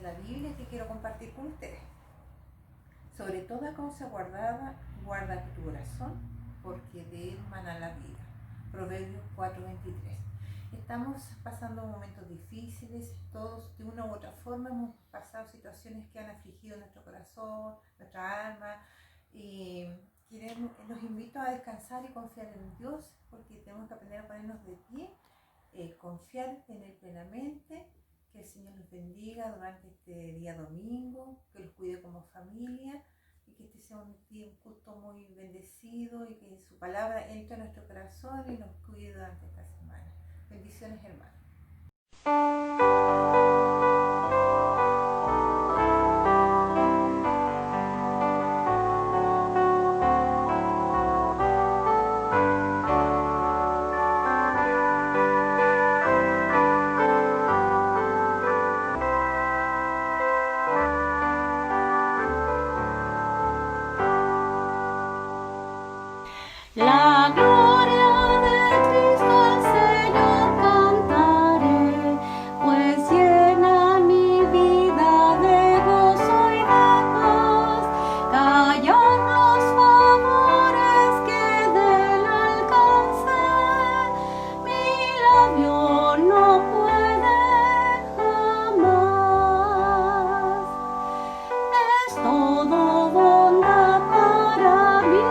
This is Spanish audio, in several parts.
la Biblia que quiero compartir con ustedes. Sobre toda cosa guardada, guarda tu corazón, porque de él mana la vida. Proverbios 4:23. Estamos pasando momentos difíciles, todos de una u otra forma hemos pasado situaciones que han afligido nuestro corazón, nuestra alma, y los invito a descansar y confiar en Dios, porque tenemos que aprender a ponernos de pie, confiar en Él plenamente. Que el Señor los bendiga durante este día domingo, que los cuide como familia y que este sea un culto muy bendecido y que su palabra entre a nuestro corazón y nos cuide durante esta semana. Bendiciones, hermanos. La gloria de Cristo al Señor cantaré, pues llena mi vida de gozo y de paz. Callar los favores que de él alcancé, mi labio no puede jamás. Es todo bondad para mí.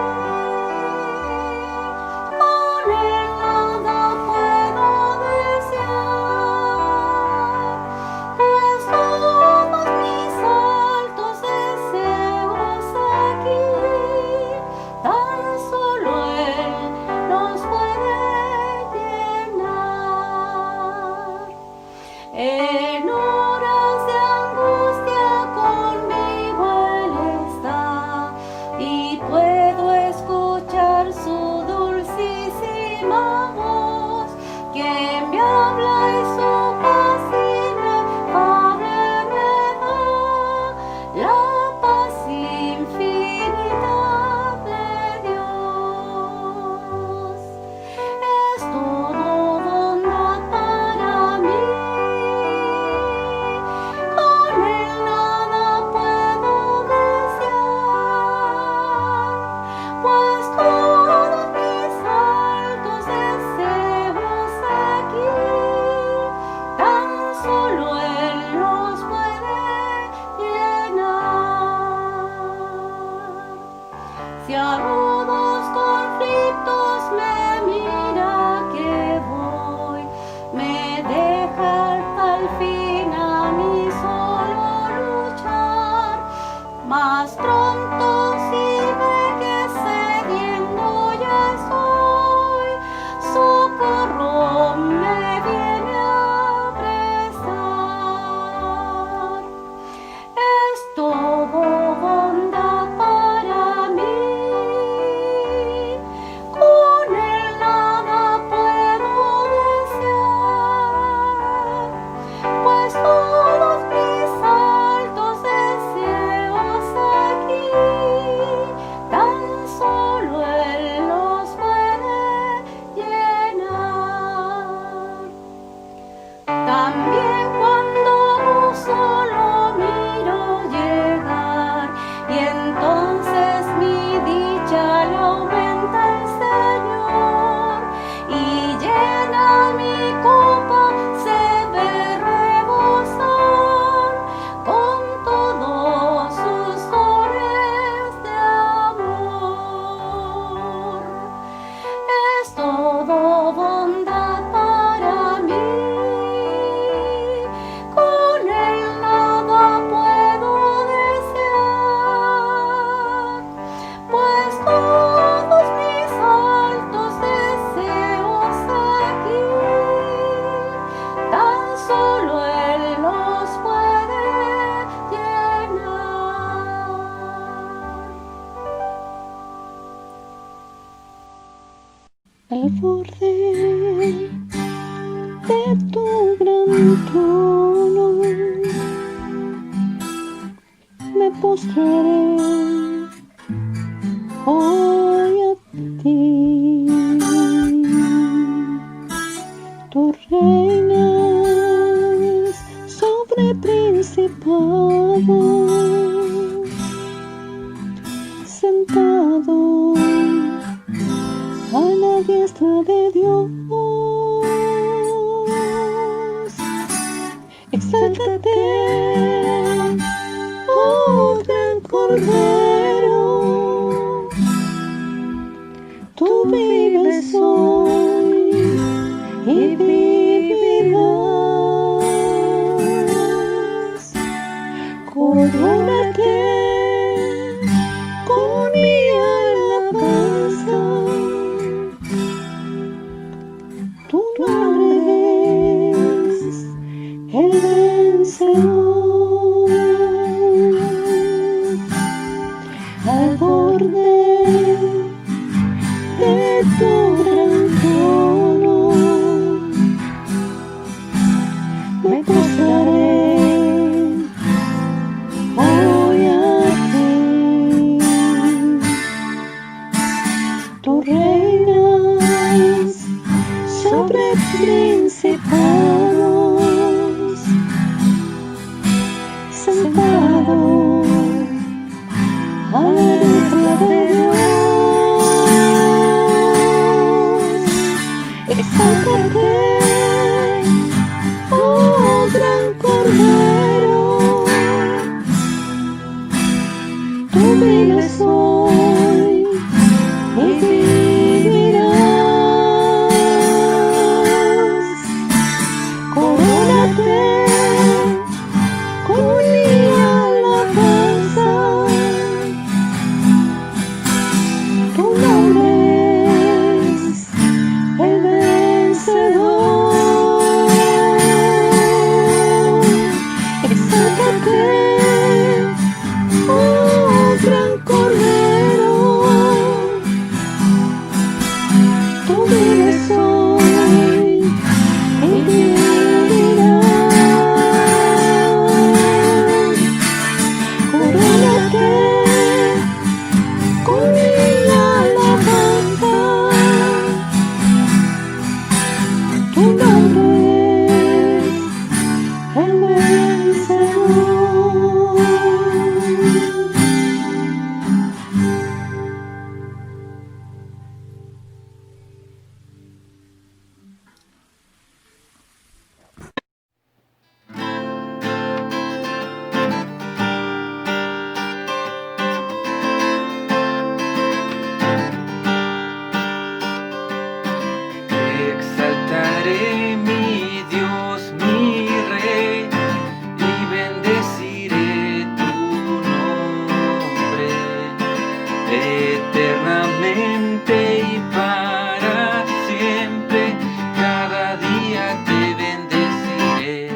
En horas de angustia conmigo Él está, y puedo escuchar su dulcísima voz, que me habla y su paz inefable me da, la paz infinita de Dios. Es todo bondad para mí. Si a rudos conflictos me mira que voy, me deja al fin a mí solo luchar, más pronto si ve que cediendo ya estoy, socorro me viene a prestar. Es todo bondad para mí. Con él nada puedo desear, pues todos mis altos deseos aquí, tan solo él los puede llenar. También cuando solo miro llegar, y entonces mi dicha la aumenta el Señor, y llena mi copa, se ve rebosar con todos sus dones de amor. Es todo bondad para mí. Con él nada puedo desear, pues todos mis altos deseos aquí, tan solo él los puede llenar. Al borde de tu gran trono me postraré hoy a ti. Tú reinas sobre principales, Cordero, tú vives hoy y vivirás. Corónate con mi alabanza. Tu nombre es el vencedor. Al borde de tu gran trono me postraré hoy a ti. Tú reinas sobre principados, sentado a la derecha de Dios. Exáltate, oh gran Cordero, tú vives hoy y vivirás. Corónate con mi alabanza. Tu nombre es el vencedor. Exáltate, oh gran Cordero, tú vives hoy y vivirás. Corónate con mi alabanza. Tu nombre es el vencedor. Te exaltaré, mi Dios, mi Rey, y bendeciré tu nombre eternamente y para siempre. Cada día te bendeciré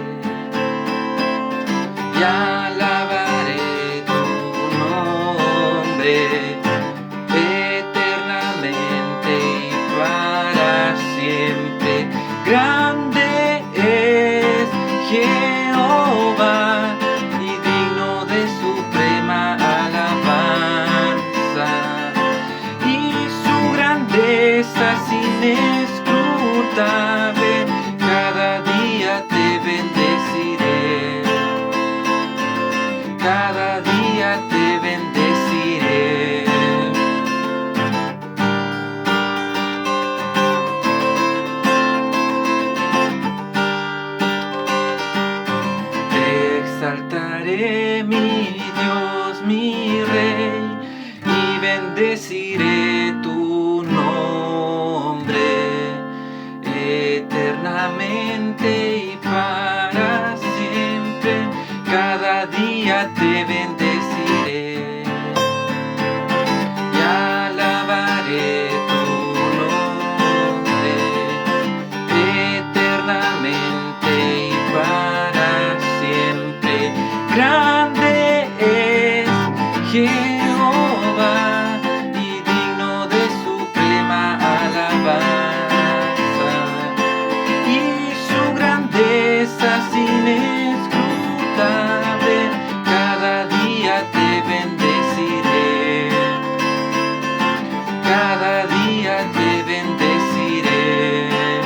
y alabaré tu nombre eternamente y para siempre. Grande es Jehová y digno de suprema alabanza, y su grandeza es inescrutable. Cada día te bendeciré, cada día te bendeciré. Te exaltaré, mi Dios, mi Rey, y bendeciré tu nombre eternamente y para siempre. Cada día te bendeciré y alabaré tu nombre eternamente y para siempre. Grande es Jehová y digno de suprema alabanza, y su grandeza es inescrutable. Cada día te bendeciré, cada día te bendeciré,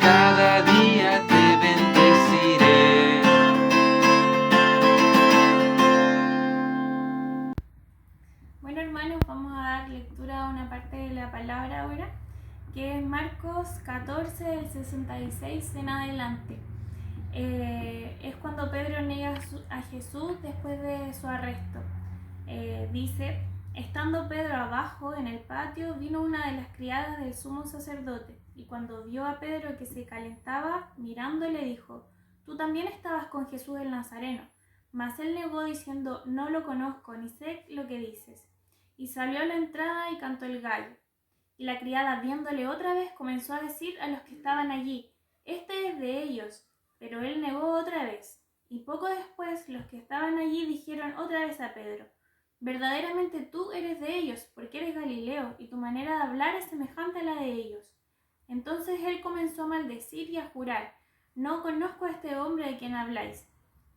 cada día te bendeciré. Bueno, hermanos, vamos a dar lectura a una parte de la palabra ahora, que es Marcos 14, del 66 en adelante. Es cuando Pedro niega a Jesús después de su arresto. Dice: estando Pedro abajo en el patio, vino una de las criadas del sumo sacerdote, y cuando vio a Pedro que se calentaba, mirándole dijo: tú también estabas con Jesús el Nazareno. Mas él negó diciendo: no lo conozco, ni sé lo que dices. Y salió a la entrada y cantó el gallo. Y la criada, viéndole otra vez, comenzó a decir a los que estaban allí: este es de ellos. Pero él negó otra vez. Y poco después los que estaban allí dijeron otra vez a Pedro: verdaderamente tú eres de ellos, porque eres Galileo, y tu manera de hablar es semejante a la de ellos. Entonces él comenzó a maldecir y a jurar: no conozco a este hombre de quien habláis.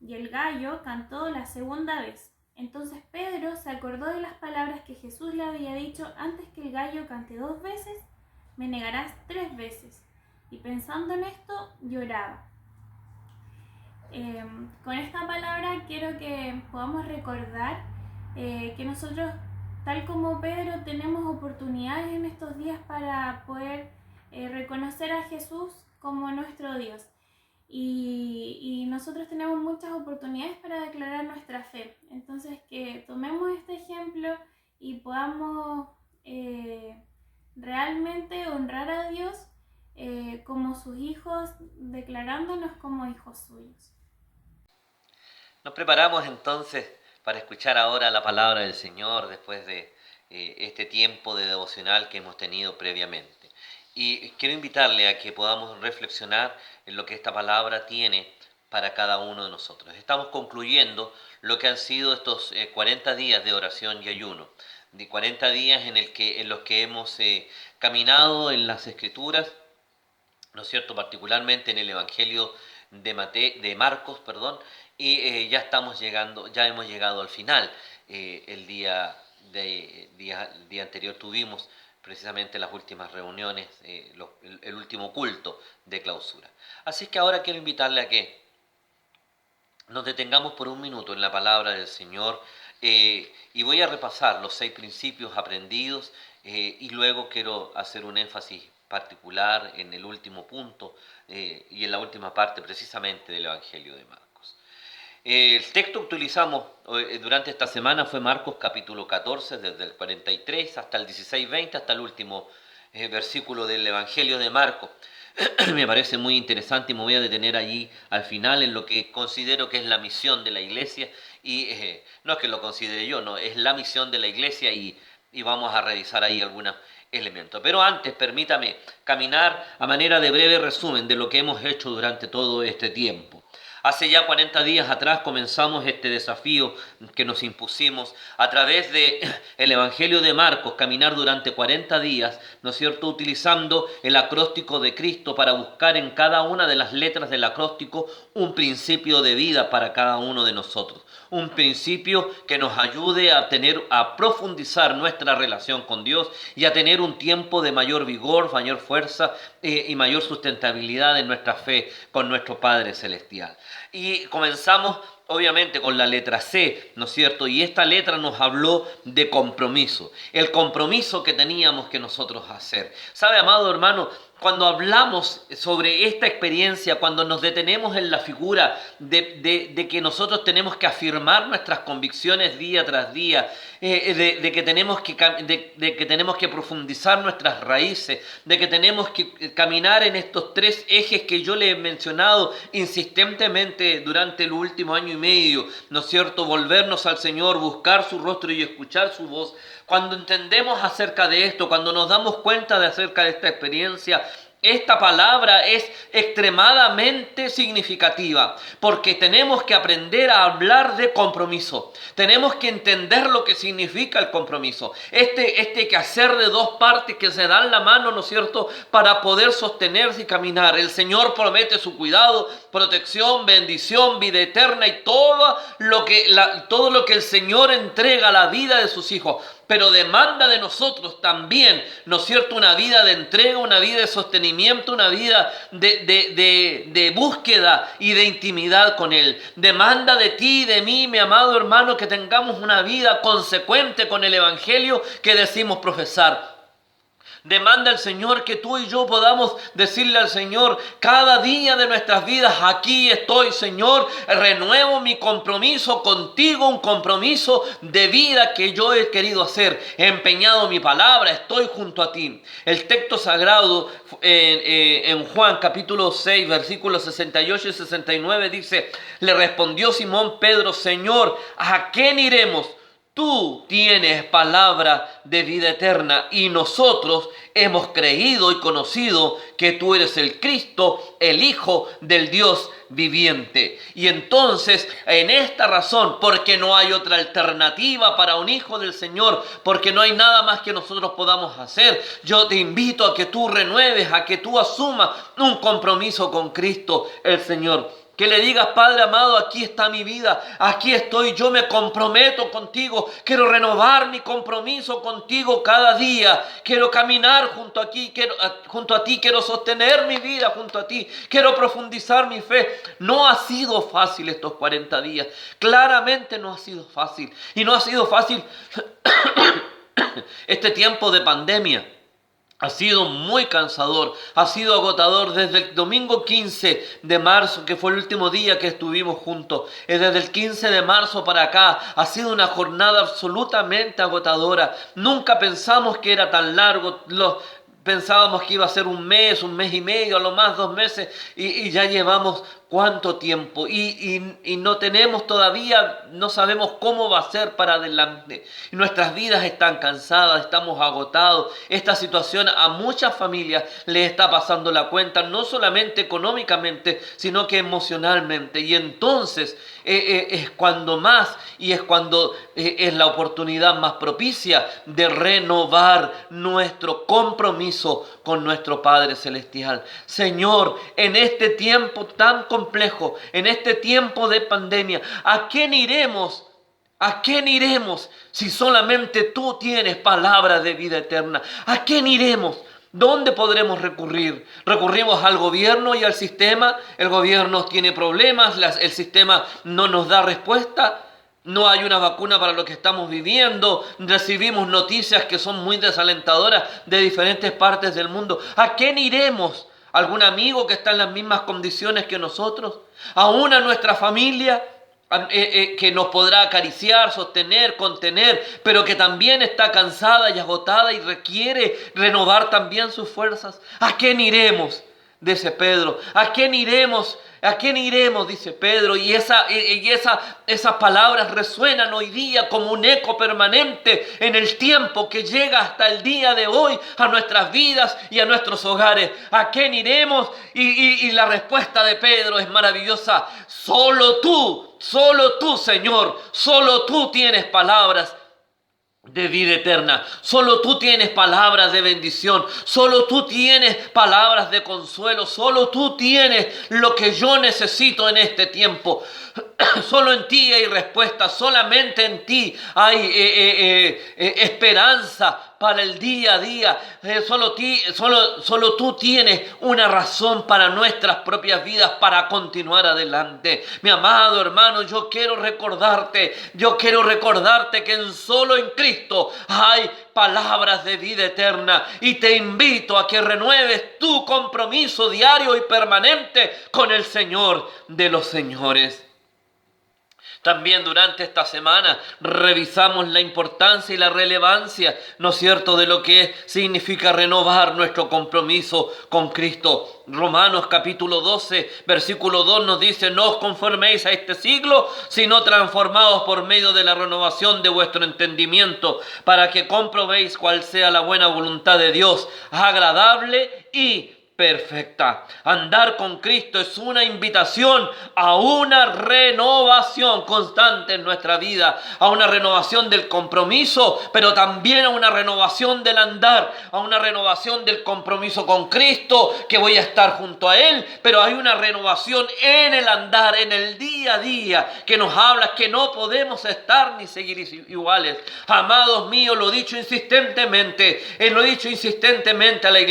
Y el gallo cantó la segunda vez. Entonces Pedro se acordó de las palabras que Jesús le había dicho: antes que el gallo cante 2 veces, me negarás 3 veces. Y pensando en esto, lloraba. Con esta palabra quiero que podamos recordar que nosotros, tal como Pedro, tenemos oportunidades en estos días para poder reconocer a Jesús como nuestro Dios. Y nosotros tenemos muchas oportunidades para declarar nuestra fe. Entonces, que tomemos este ejemplo y podamos realmente honrar a Dios como sus hijos, declarándonos como hijos suyos. Nos preparamos entonces para escuchar ahora la palabra del Señor después de este tiempo de devocional que hemos tenido previamente. Y quiero invitarle a que podamos reflexionar en lo que esta palabra tiene para cada uno de nosotros. Estamos concluyendo lo que han sido estos 40 días de oración y ayuno, de 40 días en los que hemos caminado en las Escrituras, ¿no es cierto?, particularmente en el Evangelio de Marcos, y ya hemos llegado al final. El día anterior tuvimos precisamente las últimas reuniones, el último culto de clausura. Así que ahora quiero invitarle a que nos detengamos por un minuto en la palabra del Señor, y voy a repasar los 6 principios aprendidos, y luego quiero hacer un énfasis particular en el último punto y en la última parte precisamente del Evangelio de Marcos. El texto que utilizamos durante esta semana fue Marcos capítulo 14, desde el 43 hasta el 16-20, hasta el último versículo del Evangelio de Marcos. Me parece muy interesante y me voy a detener allí al final en lo que considero que es la misión de la iglesia, y no es que lo considere yo, no, es la misión de la iglesia, y vamos a revisar ahí algunos elementos. Pero antes, permítame caminar a manera de breve resumen de lo que hemos hecho durante todo este tiempo. Hace ya 40 días atrás comenzamos este desafío que nos impusimos a través del Evangelio de Marcos, caminar durante 40 días, ¿no es cierto?, utilizando el acróstico de Cristo para buscar en cada una de las letras del acróstico un principio de vida para cada uno de nosotros. Un principio que nos ayude a profundizar nuestra relación con Dios y a tener un tiempo de mayor vigor, mayor fuerza y mayor sustentabilidad en nuestra fe con nuestro Padre Celestial. Y comenzamos obviamente con la letra C, ¿no es cierto? Y esta letra nos habló de compromiso, el compromiso que teníamos que nosotros hacer. ¿Sabe, amado hermano? Cuando hablamos sobre esta experiencia, cuando nos detenemos en la figura de que nosotros tenemos que afirmar nuestras convicciones día tras día, de que tenemos que profundizar nuestras raíces, de que tenemos que caminar en estos 3 ejes que yo le he mencionado insistentemente durante el último año y medio, ¿no es cierto? Volvernos al Señor, buscar su rostro y escuchar su voz. Cuando entendemos acerca de esto, cuando nos damos cuenta acerca de esta experiencia, esta palabra es extremadamente significativa, porque tenemos que aprender a hablar de compromiso. Tenemos que entender lo que significa el compromiso. Este quehacer de 2 partes que se dan la mano, ¿no es cierto?, para poder sostenerse y caminar. El Señor promete su cuidado, protección, bendición, vida eterna y todo lo que el Señor entrega a la vida de sus hijos. Pero demanda de nosotros también, ¿no es cierto?, una vida de entrega, una vida de sostenimiento, una vida de búsqueda y de intimidad con Él. Demanda de ti y de mí, mi amado hermano, que tengamos una vida consecuente con el Evangelio que decimos profesar. Demanda el Señor que tú y yo podamos decirle al Señor cada día de nuestras vidas: aquí estoy, Señor, renuevo mi compromiso contigo, un compromiso de vida que yo he querido hacer. He empeñado mi palabra, estoy junto a ti. El texto sagrado en Juan capítulo 6, versículos 68 y 69 dice: le respondió Simón Pedro: Señor, ¿a quién iremos? Tú tienes palabra de vida eterna y nosotros hemos creído y conocido que tú eres el Cristo, el Hijo del Dios viviente. Y entonces, en esta razón, porque no hay otra alternativa para un hijo del Señor, porque no hay nada más que nosotros podamos hacer, yo te invito a que tú renueves, a que tú asumas un compromiso con Cristo el Señor. Que le digas: Padre amado, aquí está mi vida, aquí estoy, yo me comprometo contigo, quiero renovar mi compromiso contigo cada día, quiero caminar junto a ti, quiero sostener mi vida junto a ti, quiero profundizar mi fe. No ha sido fácil estos 40 días, claramente no ha sido fácil, y no ha sido fácil este tiempo de pandemia. Ha sido muy cansador, ha sido agotador desde el domingo 15 de marzo, que fue el último día que estuvimos juntos. Desde el 15 de marzo para acá ha sido una jornada absolutamente agotadora. Nunca pensamos que era tan largo. Pensábamos que iba a ser un mes y medio, a lo más 2 meses, y ya llevamos cuánto tiempo y no tenemos todavía, no sabemos cómo va a ser para adelante. Nuestras vidas están cansadas, estamos agotados. Esta situación a muchas familias les está pasando la cuenta, no solamente económicamente, sino que emocionalmente. Y entonces es cuando más, y es cuando es la oportunidad más propicia de renovar nuestro compromiso con nuestro Padre Celestial. Señor, en este tiempo tan complejo, en este tiempo de pandemia, ¿a quién iremos? ¿A quién iremos si solamente tú tienes palabra de vida eterna? ¿A quién iremos? ¿Dónde podremos recurrir? ¿Recurrimos al gobierno y al sistema? El gobierno tiene problemas, el sistema no nos da respuesta. No hay una vacuna para lo que estamos viviendo. Recibimos noticias que son muy desalentadoras de diferentes partes del mundo. ¿A quién iremos? ¿Algún amigo que está en las mismas condiciones que nosotros? ¿Aún a nuestra familia que nos podrá acariciar, sostener, contener, pero que también está cansada y agotada y requiere renovar también sus fuerzas? ¿A quién iremos? Dice Pedro. ¿A quién iremos? ¿A quién iremos? Dice Pedro. Y esas palabras resuenan hoy día como un eco permanente en el tiempo que llega hasta el día de hoy a nuestras vidas y a nuestros hogares. ¿A quién iremos? Y la respuesta de Pedro es maravillosa. Solo tú, Señor, solo tú tienes palabras de vida eterna. Solo tú tienes palabras de bendición. Solo tú tienes palabras de consuelo. Solo tú tienes lo que yo necesito en este tiempo. Solo en ti hay respuesta. Solamente en ti hay esperanza para el día a día. Solo tú tienes una razón para nuestras propias vidas, para continuar adelante. Mi amado hermano, yo quiero recordarte que solo en Cristo hay palabras de vida eterna, y te invito a que renueves tu compromiso diario y permanente con el Señor de los señores. También durante esta semana revisamos la importancia y la relevancia, ¿no es cierto?, de lo que significa renovar nuestro compromiso con Cristo. Romanos capítulo 12, versículo 2 nos dice: no os conforméis a este siglo, sino transformaos por medio de la renovación de vuestro entendimiento, para que comprobéis cuál sea la buena voluntad de Dios, agradable y perfecta. Andar con Cristo es una invitación a una renovación constante en nuestra vida, a una renovación del compromiso, pero también a una renovación del andar, a una renovación del compromiso con Cristo, que voy a estar junto a Él, pero hay una renovación en el andar, en el día a día, que nos habla que no podemos estar ni seguir iguales. Amados míos, lo he dicho insistentemente a la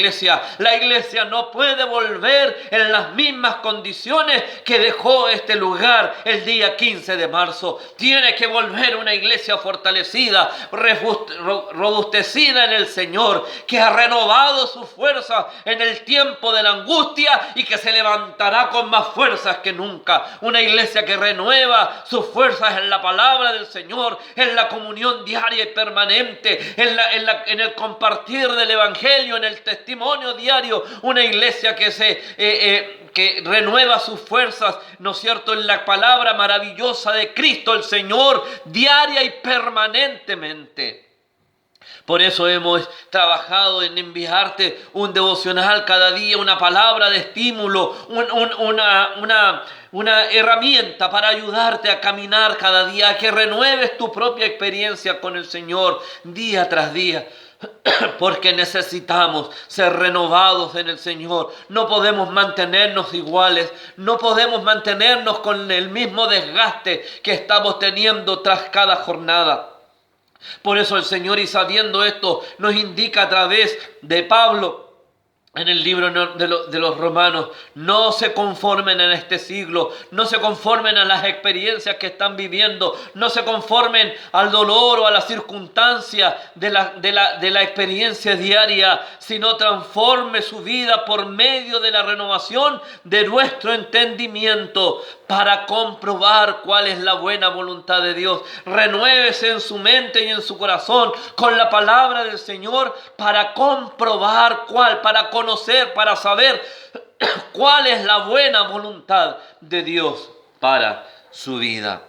iglesia no no puede volver en las mismas condiciones que dejó este lugar el día 15 de marzo. Tiene que volver una iglesia fortalecida, robustecida en el Señor, que ha renovado su fuerza en el tiempo de la angustia y que se levantará con más fuerzas que nunca. Una iglesia que renueva sus fuerzas en la palabra del Señor, en la comunión diaria y permanente, en el compartir del Evangelio, en el testimonio diario. Una iglesia que renueva sus fuerzas, ¿no es cierto?, en la palabra maravillosa de Cristo el Señor, diaria y permanentemente. Por eso hemos trabajado en enviarte un devocional cada día, una palabra de estímulo, una herramienta para ayudarte a caminar cada día, a que renueves tu propia experiencia con el Señor día tras día. Porque necesitamos ser renovados en el Señor. No podemos mantenernos iguales, no podemos mantenernos con el mismo desgaste que estamos teniendo tras cada jornada. Por eso el Señor, y sabiendo esto, nos indica a través de Pablo en el libro de los Romanos: no se conformen en este siglo, no se conformen a las experiencias que están viviendo, no se conformen al dolor o a la circunstancia de la experiencia diaria, sino transforme su vida por medio de la renovación de nuestro entendimiento para comprobar cuál es la buena voluntad de Dios. Renuévese en su mente y en su corazón con la palabra del Señor para comprobar para conocer, para saber cuál es la buena voluntad de Dios para su vida.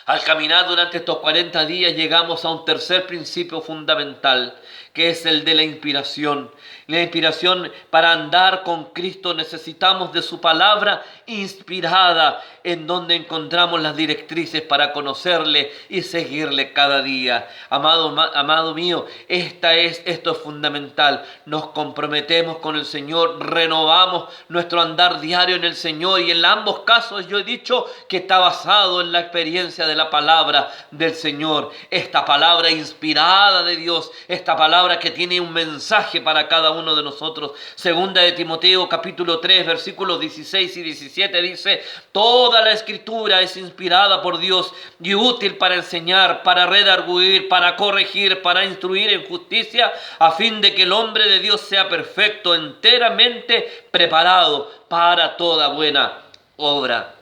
Al caminar durante estos 40 días llegamos a un tercer principio fundamental, que es el de la inspiración. La inspiración: para andar con Cristo necesitamos de su palabra inspirada, en donde encontramos las directrices para conocerle y seguirle cada día. Amado mío, esto es fundamental. Nos comprometemos con el Señor, renovamos nuestro andar diario en el Señor, y en ambos casos yo he dicho que está basado en la experiencia de la palabra del Señor. Esta palabra inspirada de Dios, esta palabra que tiene un mensaje para cada uno de nosotros. Segunda de Timoteo capítulo 3 versículos 16 y 17 dice: toda la escritura es inspirada por Dios y útil para enseñar, para redarguir, para corregir, para instruir en justicia, a fin de que el hombre de Dios sea perfecto, enteramente preparado para toda buena obra.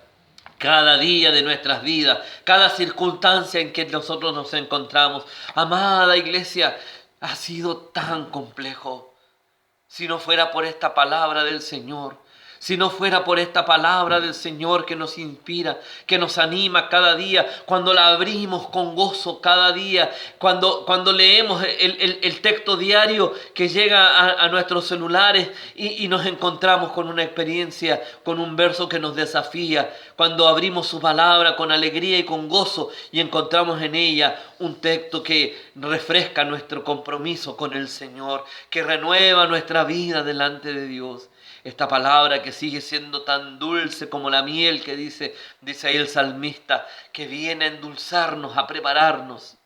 Cada día de nuestras vidas, cada circunstancia en que nosotros nos encontramos, amada iglesia, ha sido tan complejo. Si no fuera por esta palabra del Señor, si no fuera por esta palabra del Señor que nos inspira, que nos anima cada día, cuando la abrimos con gozo cada día, cuando leemos el texto diario que llega a nuestros celulares y nos encontramos con una experiencia, con un verso que nos desafía, cuando abrimos su palabra con alegría y con gozo y encontramos en ella un texto que refresca nuestro compromiso con el Señor, que renueva nuestra vida delante de Dios. Esta palabra que sigue siendo tan dulce como la miel, que dice ahí el salmista, que viene a endulzarnos, a prepararnos.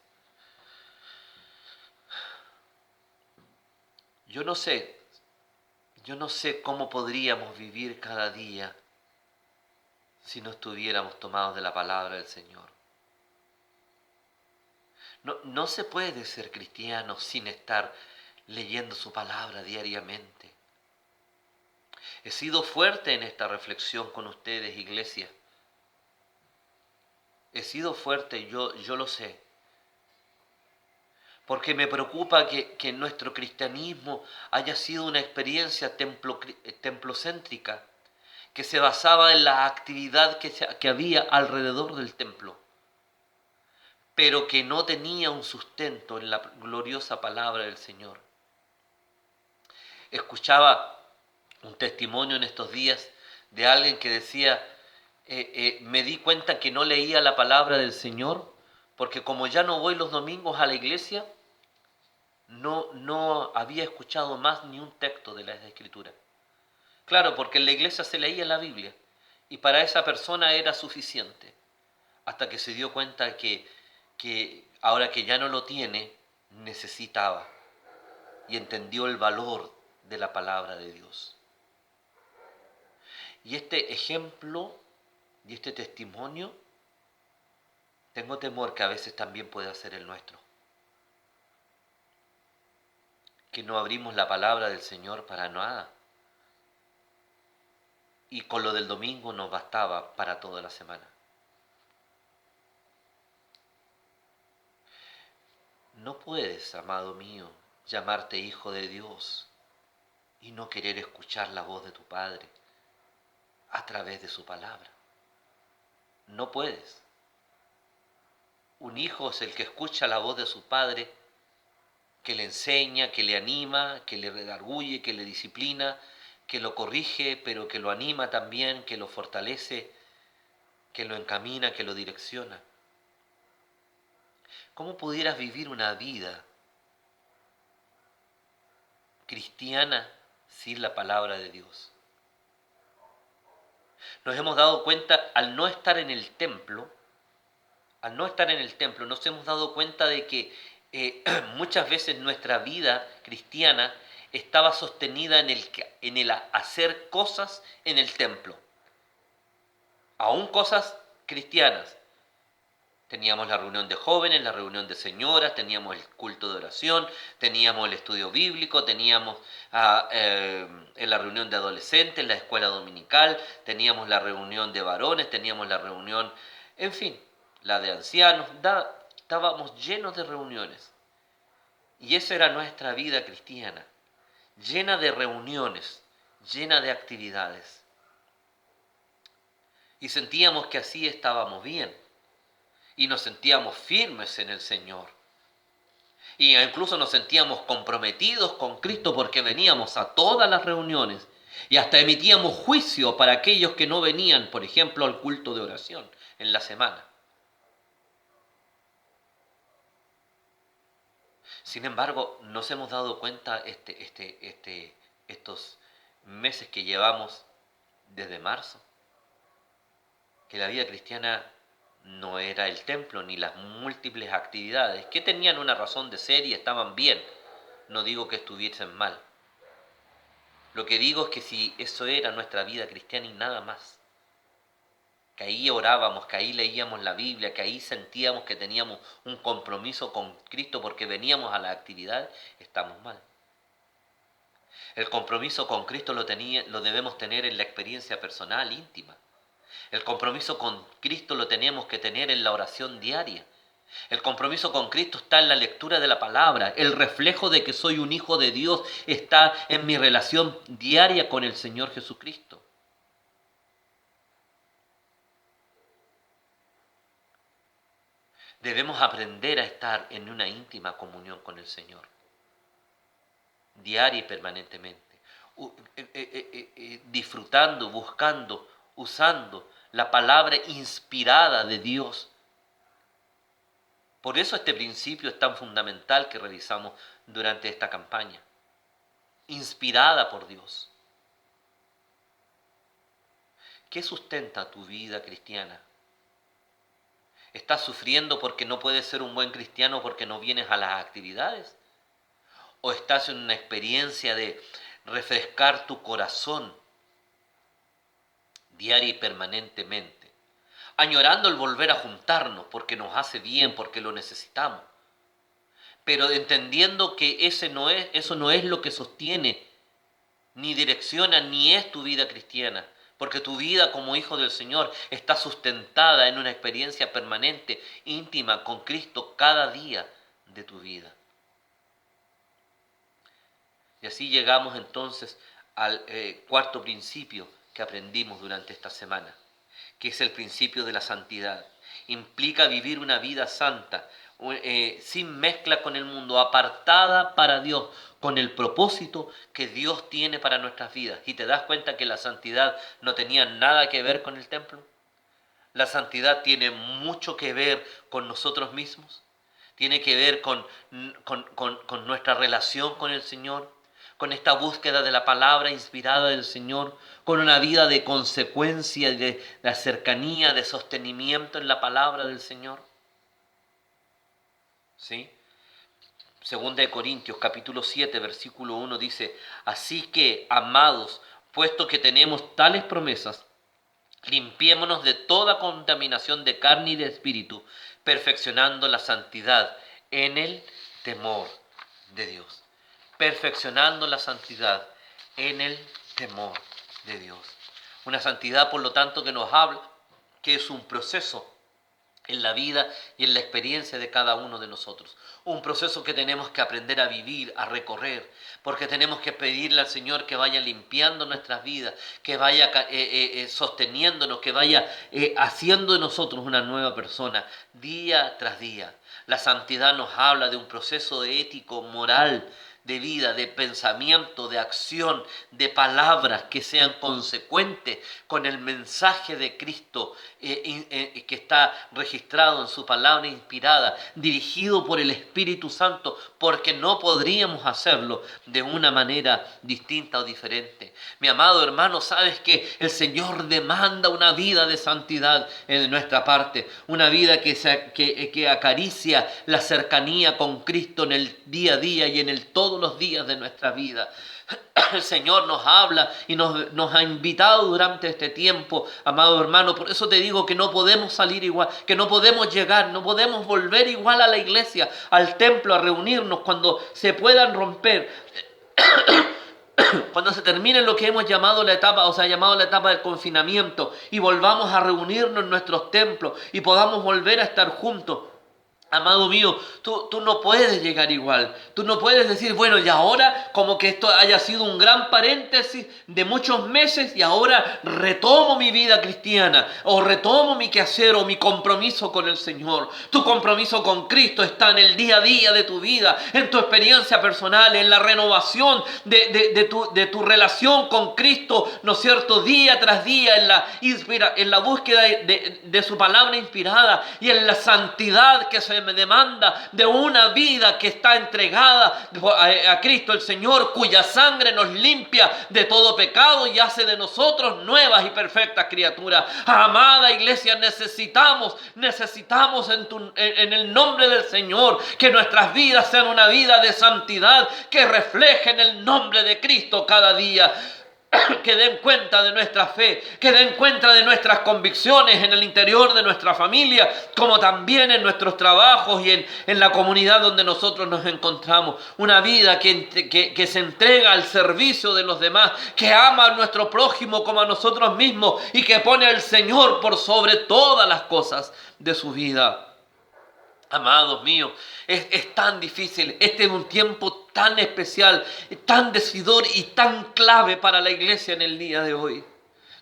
Yo no sé cómo podríamos vivir cada día si no estuviéramos tomados de la palabra del Señor. No se puede ser cristiano sin estar leyendo su palabra diariamente. He sido fuerte en esta reflexión con ustedes, iglesia. He sido fuerte, yo lo sé. Porque me preocupa que nuestro cristianismo haya sido una experiencia templocéntrica, que se basaba en la actividad que había alrededor del templo, pero que no tenía un sustento en la gloriosa palabra del Señor. Escuchaba un testimonio en estos días de alguien que decía: me di cuenta que no leía la palabra del Señor porque como ya no voy los domingos a la iglesia, no había escuchado más ni un texto de las Escrituras. Claro, porque en la iglesia se leía la Biblia y para esa persona era suficiente, hasta que se dio cuenta que ahora que ya no lo tiene, necesitaba y entendió el valor de la palabra de Dios. Y este ejemplo y este testimonio, tengo temor que a veces también pueda ser el nuestro. Que no abrimos la palabra del Señor para nada. Y con lo del domingo nos bastaba para toda la semana. No puedes, amado mío, llamarte hijo de Dios y no querer escuchar la voz de tu Padre a través de su palabra. No puedes. Un hijo es el que escucha la voz de su padre, que le enseña, que le anima, que le redarguye, que le disciplina, que lo corrige, pero que lo anima también, que lo fortalece, que lo encamina, que lo direcciona. ¿Cómo pudieras vivir una vida cristiana sin la palabra de Dios? Nos hemos dado cuenta, al no estar en el templo, nos hemos dado cuenta de que muchas veces nuestra vida cristiana estaba sostenida en el hacer cosas en el templo, aún cosas cristianas. Teníamos la reunión de jóvenes, la reunión de señoras, teníamos el culto de oración, teníamos el estudio bíblico, teníamos en la reunión de adolescentes, la escuela dominical, teníamos la reunión de varones, teníamos la reunión, en fin, la de ancianos. Estábamos llenos de reuniones. Y esa era nuestra vida cristiana, llena de reuniones, llena de actividades. Y sentíamos que así estábamos bien. Y nos sentíamos firmes en el Señor. Y incluso nos sentíamos comprometidos con Cristo porque veníamos a todas las reuniones y hasta emitíamos juicio para aquellos que no venían, por ejemplo, al culto de oración en la semana. Sin embargo, nos hemos dado cuenta estos meses que llevamos desde marzo, que la vida cristiana no era el templo ni las múltiples actividades, que tenían una razón de ser y estaban bien. No digo que estuviesen mal. Lo que digo es que si eso era nuestra vida cristiana y nada más, que ahí orábamos, que ahí leíamos la Biblia, que ahí sentíamos que teníamos un compromiso con Cristo porque veníamos a la actividad, estamos mal. El compromiso con Cristo lo debemos tener en la experiencia personal, íntima. El compromiso con Cristo lo tenemos que tener en la oración diaria. El compromiso con Cristo está en la lectura de la palabra. El reflejo de que soy un hijo de Dios está en mi relación diaria con el Señor Jesucristo. Debemos aprender a estar en una íntima comunión con el Señor, diaria y permanentemente, disfrutando, buscando, usando la palabra inspirada de Dios. Por eso este principio es tan fundamental que realizamos durante esta campaña, inspirada por Dios. ¿Qué sustenta tu vida cristiana? ¿Estás sufriendo porque no puedes ser un buen cristiano porque no vienes a las actividades? ¿O estás en una experiencia de refrescar tu corazón diaria y permanentemente, añorando el volver a juntarnos porque nos hace bien, porque lo necesitamos, pero entendiendo que eso no es lo que sostiene, ni direcciona, ni es tu vida cristiana, porque tu vida como hijo del Señor está sustentada en una experiencia permanente, íntima con Cristo cada día de tu vida? Y así llegamos entonces al cuarto principio que aprendimos durante esta semana, que es el principio de la santidad. Implica vivir una vida santa, sin mezcla con el mundo, apartada para Dios, con el propósito que Dios tiene para nuestras vidas. ¿Y te das cuenta que la santidad no tenía nada que ver con el templo? La santidad tiene mucho que ver con nosotros mismos, tiene que ver con nuestra relación con el Señor, con esta búsqueda de la palabra inspirada del Señor, con una vida de consecuencia, de la cercanía, de sostenimiento en la palabra del Señor. ¿Sí? Segunda de Corintios capítulo 7 versículo 1 dice: así que, amados, puesto que tenemos tales promesas, limpiémonos de toda contaminación de carne y de espíritu, perfeccionando la santidad en el temor de Dios. Perfeccionando la santidad en el temor de Dios. Una santidad, por lo tanto, que nos habla que es un proceso en la vida y en la experiencia de cada uno de nosotros. Un proceso que tenemos que aprender a vivir, a recorrer, porque tenemos que pedirle al Señor que vaya limpiando nuestras vidas, que vaya sosteniéndonos, que vaya haciendo de nosotros una nueva persona día tras día. La santidad nos habla de un proceso ético, moral, de vida, de pensamiento, de acción, de palabras que sean consecuentes con el mensaje de Cristo que está registrado en su palabra inspirada, dirigido por el Espíritu Santo, porque no podríamos hacerlo de una manera distinta o diferente. Mi amado hermano, sabes que el Señor demanda una vida de santidad en nuestra parte, una vida que acaricia la cercanía con Cristo en el día a día y en el todos los días de nuestra vida. El Señor nos habla y nos ha invitado durante este tiempo, amado hermano. Por eso te digo que no podemos salir igual, que no podemos llegar, no podemos volver igual a la iglesia, al templo, a reunirnos cuando se puedan romper. Cuando se termine lo que hemos llamado la etapa, o sea, llamado la etapa del confinamiento, y volvamos a reunirnos en nuestros templos y podamos volver a estar juntos. Amado mío, tú no puedes llegar igual. Tú no puedes decir, bueno, y ahora como que esto haya sido un gran paréntesis de muchos meses y ahora retomo mi vida cristiana o retomo mi quehacer o mi compromiso con el Señor. Tu compromiso con Cristo está en el día a día de tu vida, en tu experiencia personal, en la renovación de tu relación con Cristo, ¿no es cierto? Día tras día, en la búsqueda de su palabra inspirada y en la santidad que se me demanda de una vida que está entregada a Cristo el Señor, cuya sangre nos limpia de todo pecado y hace de nosotros nuevas y perfectas criaturas. Amada iglesia, necesitamos en el nombre del Señor que nuestras vidas sean una vida de santidad que reflejen el nombre de Cristo cada día. Que den cuenta de nuestra fe, que den cuenta de nuestras convicciones en el interior de nuestra familia, como también en nuestros trabajos y en la comunidad donde nosotros nos encontramos. Una vida que se entrega al servicio de los demás, que ama a nuestro prójimo como a nosotros mismos y que pone al Señor por sobre todas las cosas de su vida. Amados míos, es tan difícil, este es un tiempo tan especial, tan decidor y tan clave para la iglesia en el día de hoy.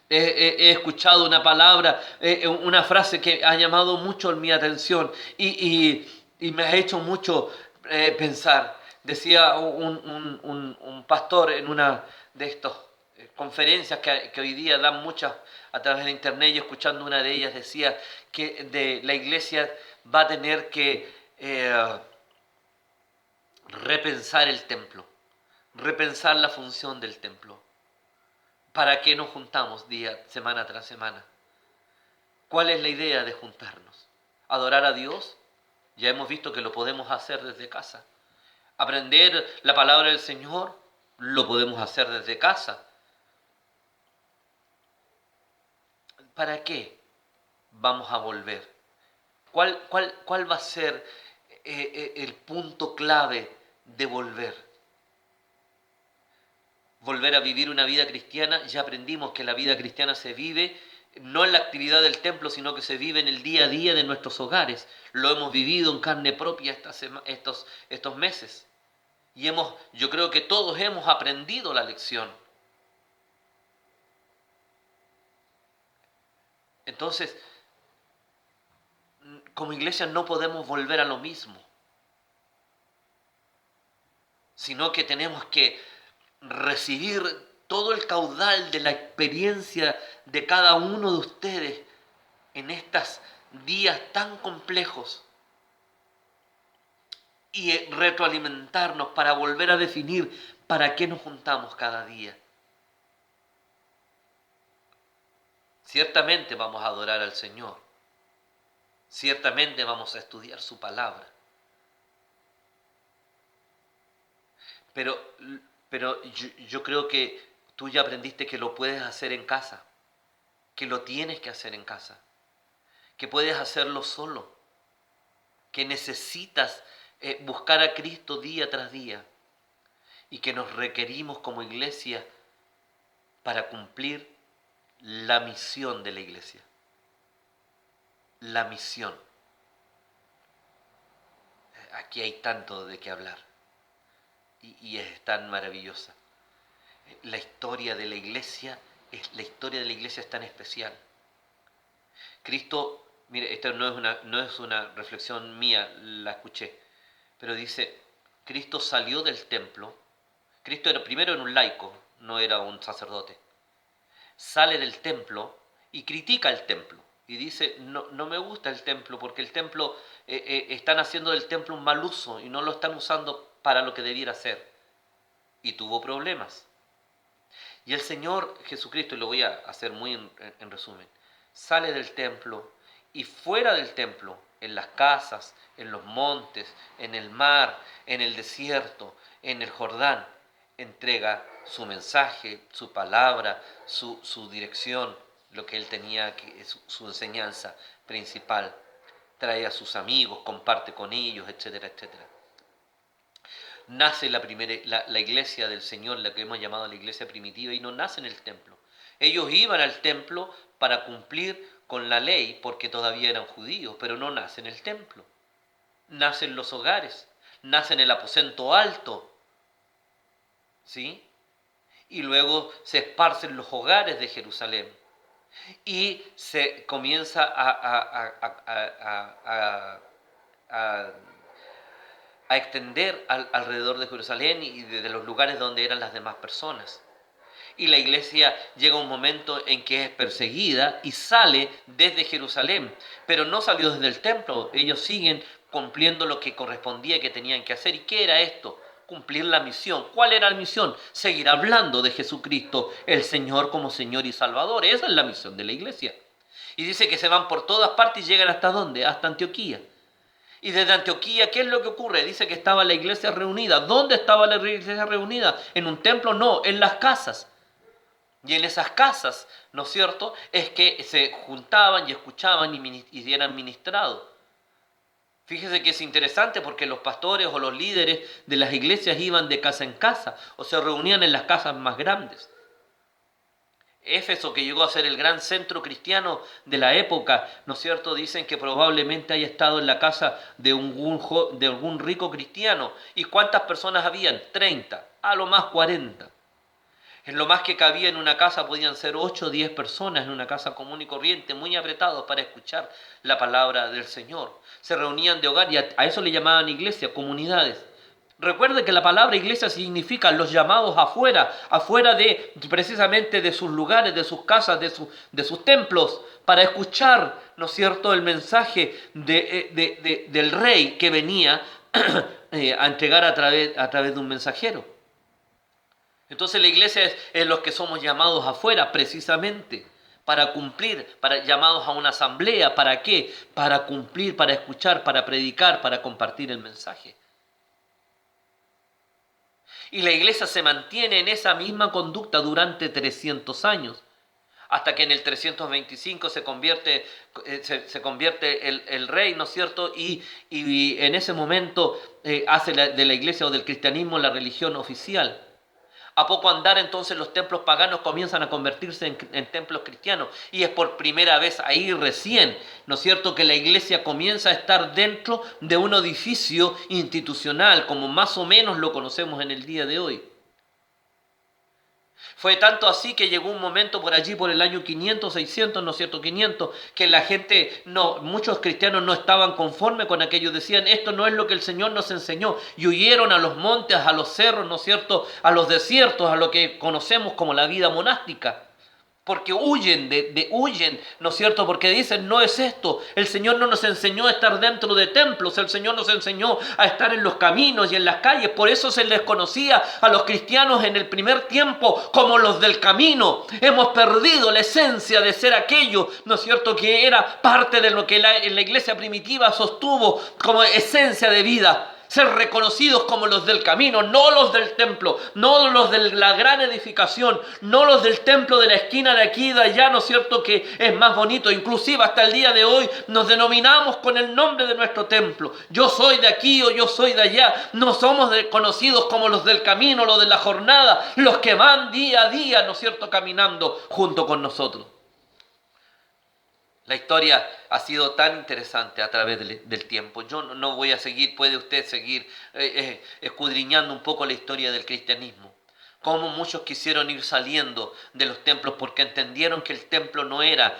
He escuchado una palabra, una frase que ha llamado mucho mi atención y me ha hecho mucho pensar. Decía un pastor en una de estas conferencias que hoy día dan muchas a través de internet, y escuchando una de ellas decía que de la iglesia va a tener que repensar el templo, repensar la función del templo. ¿Para qué nos juntamos semana tras semana? ¿Cuál es la idea de juntarnos? ¿Adorar a Dios? Ya hemos visto que lo podemos hacer desde casa. ¿Aprender la palabra del Señor? Lo podemos hacer desde casa. ¿Para qué vamos a volver? ¿Cuál va a ser el punto clave de volver? Volver a vivir una vida cristiana. Ya aprendimos que la vida cristiana se vive no en la actividad del templo, sino que se vive en el día a día de nuestros hogares. Lo hemos vivido en carne propia estos meses. Y yo creo que todos hemos aprendido la lección. Entonces, como iglesia no podemos volver a lo mismo, sino que tenemos que recibir todo el caudal de la experiencia de cada uno de ustedes en estos días tan complejos y retroalimentarnos para volver a definir para qué nos juntamos cada día. Ciertamente vamos a adorar al Señor. Ciertamente vamos a estudiar su palabra. Pero yo creo que tú ya aprendiste que lo puedes hacer en casa, que lo tienes que hacer en casa, que puedes hacerlo solo, que necesitas buscar a Cristo día tras día y que nos requerimos como iglesia para cumplir la misión de la iglesia. La misión. Aquí hay tanto de qué hablar y es tan maravillosa. La historia de la iglesia es tan especial. Cristo, mire, esta no es una reflexión mía, la escuché, pero dice, Cristo salió del templo. Cristo primero era un laico, no era un sacerdote. Sale del templo y critica el templo. Y dice, no me gusta el templo porque el templo, están haciendo del templo un mal uso y no lo están usando para lo que debiera ser. Y tuvo problemas. Y el Señor Jesucristo, y lo voy a hacer muy en resumen, sale del templo y fuera del templo, en las casas, en los montes, en el mar, en el desierto, en el Jordán, entrega su mensaje, su palabra, su dirección, lo que él tenía, su enseñanza principal. Trae a sus amigos, comparte con ellos, etcétera, etcétera. Nace la iglesia del Señor, la que hemos llamado la iglesia primitiva, y no nace en el templo. Ellos iban al templo para cumplir con la ley, porque todavía eran judíos, pero no nace en el templo. Nace en los hogares, nace en el aposento alto, ¿sí? Y luego se esparce en los hogares de Jerusalén. Y se comienza a extender alrededor de Jerusalén y de los lugares donde eran las demás personas. Y la iglesia llega a un momento en que es perseguida y sale desde Jerusalén, pero no salió desde el templo. Ellos siguen cumpliendo lo que correspondía y que tenían que hacer. ¿Y qué era esto? Cumplir la misión. ¿Cuál era la misión? Seguir hablando de Jesucristo, el Señor como Señor y Salvador. Esa es la misión de la iglesia. Y dice que se van por todas partes y llegan ¿hasta dónde? Hasta Antioquía. Y desde Antioquía, ¿qué es lo que ocurre? Dice que estaba la iglesia reunida. ¿Dónde estaba la iglesia reunida? ¿En un templo? No, en las casas. Y en esas casas, ¿no es cierto?, es que se juntaban y escuchaban y eran ministrados. Fíjese que es interesante porque los pastores o los líderes de las iglesias iban de casa en casa o se reunían en las casas más grandes. Éfeso, que llegó a ser el gran centro cristiano de la época, ¿no es cierto?, dicen que probablemente haya estado en la casa de algún rico cristiano. ¿Y cuántas personas habían? 30, a lo más 40. En lo más que cabía en una casa podían ser 8 o 10 personas en una casa común y corriente, muy apretados para escuchar la palabra del Señor. Se reunían de hogar y a eso le llamaban iglesia, comunidades. Recuerde que la palabra iglesia significa los llamados afuera de precisamente de sus lugares, de sus casas, de sus templos, para escuchar, ¿no es cierto?, el mensaje del rey que venía a entregar a través de un mensajero. Entonces la iglesia es los que somos llamados afuera precisamente para cumplir, llamados a una asamblea. ¿Para qué? Para cumplir, para escuchar, para predicar, para compartir el mensaje. Y la iglesia se mantiene en esa misma conducta durante 300 años, hasta que en el 325 se convierte el rey, ¿no es cierto? Y en ese momento hace de la iglesia o del cristianismo la religión oficial. A poco andar entonces los templos paganos comienzan a convertirse en templos cristianos y es por primera vez ahí recién, ¿no es cierto?, que la iglesia comienza a estar dentro de un edificio institucional como más o menos lo conocemos en el día de hoy. Fue tanto así que llegó un momento por allí, por el año 500, 600, ¿no es cierto?, 500, que la gente, muchos cristianos no estaban conformes con aquello. Decían, esto no es lo que el Señor nos enseñó. Y huyeron a los montes, a los cerros, ¿no es cierto?, a los desiertos, a lo que conocemos como la vida monástica. Porque huyen, ¿no es cierto? Porque dicen, no es esto. El Señor no nos enseñó a estar dentro de templos. El Señor nos enseñó a estar en los caminos y en las calles. Por eso se les conocía a los cristianos en el primer tiempo como los del camino. Hemos perdido la esencia de ser aquello, ¿no es cierto?, que era parte de lo que la iglesia primitiva sostuvo como esencia de vida. ser reconocidos como los del camino, no los del templo, no los de la gran edificación, no los del templo de la esquina de aquí y de allá, ¿no es cierto?, que es más bonito. Inclusive hasta el día de hoy nos denominamos con el nombre de nuestro templo. Yo soy de aquí o yo soy de allá. No somos conocidos como los del camino, los de la jornada, los que van día a día, ¿no es cierto?, caminando junto con nosotros. La historia ha sido tan interesante a través del tiempo. Yo no voy a seguir, puede usted seguir escudriñando un poco la historia del cristianismo. Cómo muchos quisieron ir saliendo de los templos porque entendieron que el templo no era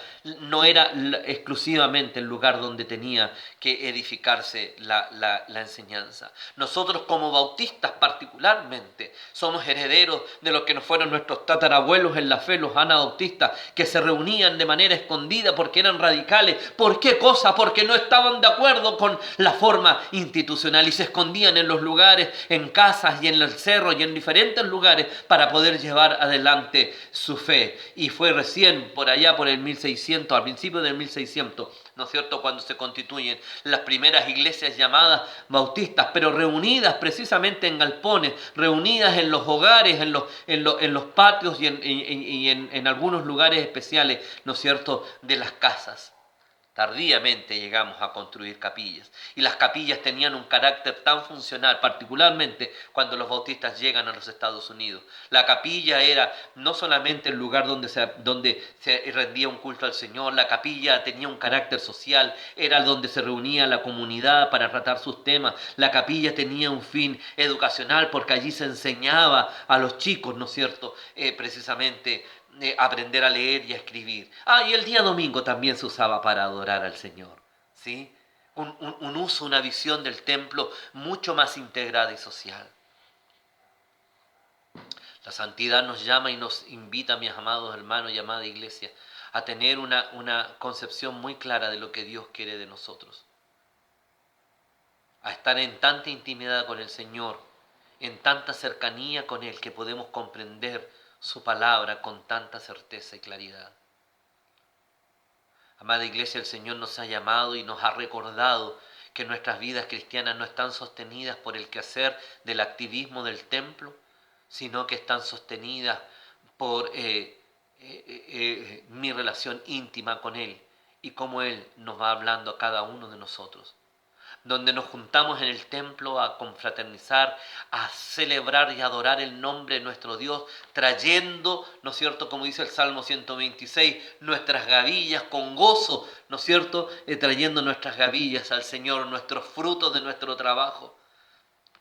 exclusivamente el lugar donde tenía que edificarse la enseñanza. Nosotros como bautistas particularmente somos herederos de lo que nos fueron nuestros tatarabuelos en la fe, los anabautistas, que se reunían de manera escondida porque eran radicales. ¿Por qué cosa? Porque no estaban de acuerdo con la forma institucional y se escondían en los lugares, en casas y en el cerro y en diferentes lugares para poder llevar adelante su fe. Y fue recién por allá por el 1600, al principio del 1600, ¿no es cierto?, cuando se constituyen las primeras iglesias llamadas bautistas, pero reunidas precisamente en galpones, reunidas en los hogares, en los patios y en algunos lugares especiales, ¿no es cierto?, de las casas. Tardíamente llegamos a construir capillas y las capillas tenían un carácter tan funcional, particularmente cuando los bautistas llegan a los Estados Unidos. La capilla era no solamente el lugar donde se rendía un culto al Señor, la capilla tenía un carácter social, era donde se reunía la comunidad para tratar sus temas. La capilla tenía un fin educacional porque allí se enseñaba a los chicos, ¿no es cierto?, precisamente aprender a leer y a escribir. Y el día domingo también se usaba para adorar al Señor, ¿sí? Un uso, una visión del templo mucho más integrada y social. La santidad nos llama y nos invita, mis amados hermanos y amada iglesia, a tener una concepción muy clara de lo que Dios quiere de nosotros. A estar en tanta intimidad con el Señor, en tanta cercanía con Él, que podemos comprender su palabra con tanta certeza y claridad. Amada iglesia, el Señor nos ha llamado y nos ha recordado que nuestras vidas cristianas no están sostenidas por el quehacer del activismo del templo, sino que están sostenidas por mi relación íntima con Él y cómo Él nos va hablando a cada uno de nosotros. Donde nos juntamos en el templo a confraternizar, a celebrar y adorar el nombre de nuestro Dios, trayendo, ¿no es cierto?, como dice el Salmo 126, nuestras gavillas con gozo, ¿no es cierto?, trayendo nuestras gavillas al Señor, nuestros frutos de nuestro trabajo.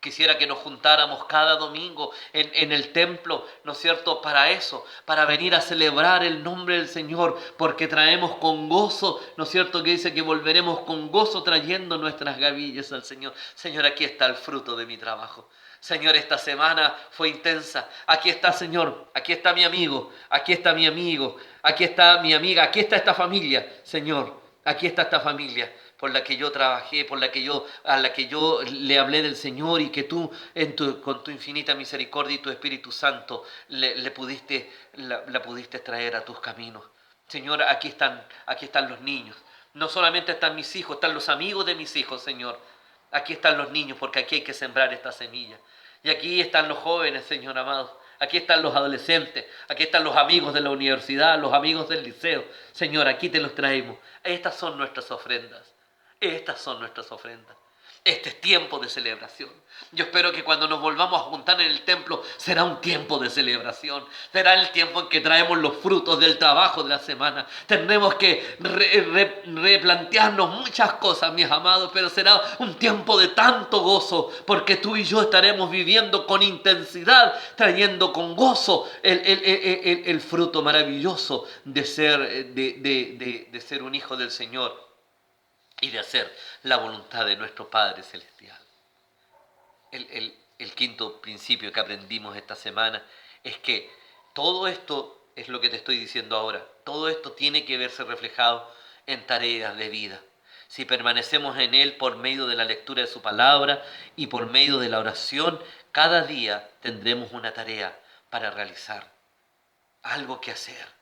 Quisiera que nos juntáramos cada domingo en el templo, ¿no es cierto?, para eso, para venir a celebrar el nombre del Señor, porque traemos con gozo, ¿no es cierto?, que dice que volveremos con gozo trayendo nuestras gavillas al Señor. Señor, aquí está el fruto de mi trabajo. Señor, esta semana fue intensa. Aquí está, Señor, aquí está mi amigo, aquí está mi amigo, aquí está mi amiga, aquí está esta familia, Señor, aquí está esta familia por la que yo trabajé, a la que yo le hablé del Señor y que tú, con tu infinita misericordia y tu Espíritu Santo, la pudiste traer a tus caminos. Señor, aquí están los niños. No solamente están mis hijos, están los amigos de mis hijos, Señor. Aquí están los niños, porque aquí hay que sembrar esta semilla. Y aquí están los jóvenes, Señor amado. Aquí están los adolescentes, aquí están los amigos de la universidad, los amigos del liceo. Señor, aquí te los traemos. Estas son nuestras ofrendas. Estas son nuestras ofrendas. Este es tiempo de celebración. Yo espero que cuando nos volvamos a juntar en el templo será un tiempo de celebración. Será el tiempo en que traemos los frutos del trabajo de la semana. Tendremos que replantearnos muchas cosas, mis amados, pero será un tiempo de tanto gozo, porque tú y yo estaremos viviendo con intensidad, trayendo con gozo el fruto maravilloso de ser un hijo del Señor y de hacer la voluntad de nuestro Padre Celestial. El quinto principio que aprendimos esta semana es que todo esto es lo que te estoy diciendo ahora. Todo esto tiene que verse reflejado en tareas de vida. Si permanecemos en Él por medio de la lectura de su palabra y por medio de la oración, cada día tendremos una tarea para realizar, algo que hacer.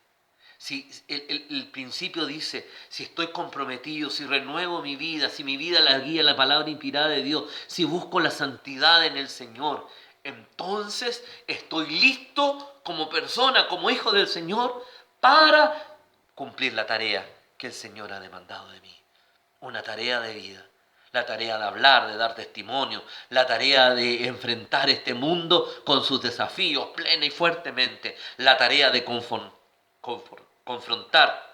Si el principio dice, si estoy comprometido, si renuevo mi vida, si mi vida la guía la palabra inspirada de Dios, si busco la santidad en el Señor, entonces estoy listo como persona, como hijo del Señor, para cumplir la tarea que el Señor ha demandado de mí. Una tarea de vida, la tarea de hablar, de dar testimonio, la tarea de enfrentar este mundo con sus desafíos plena y fuertemente, la tarea de confrontar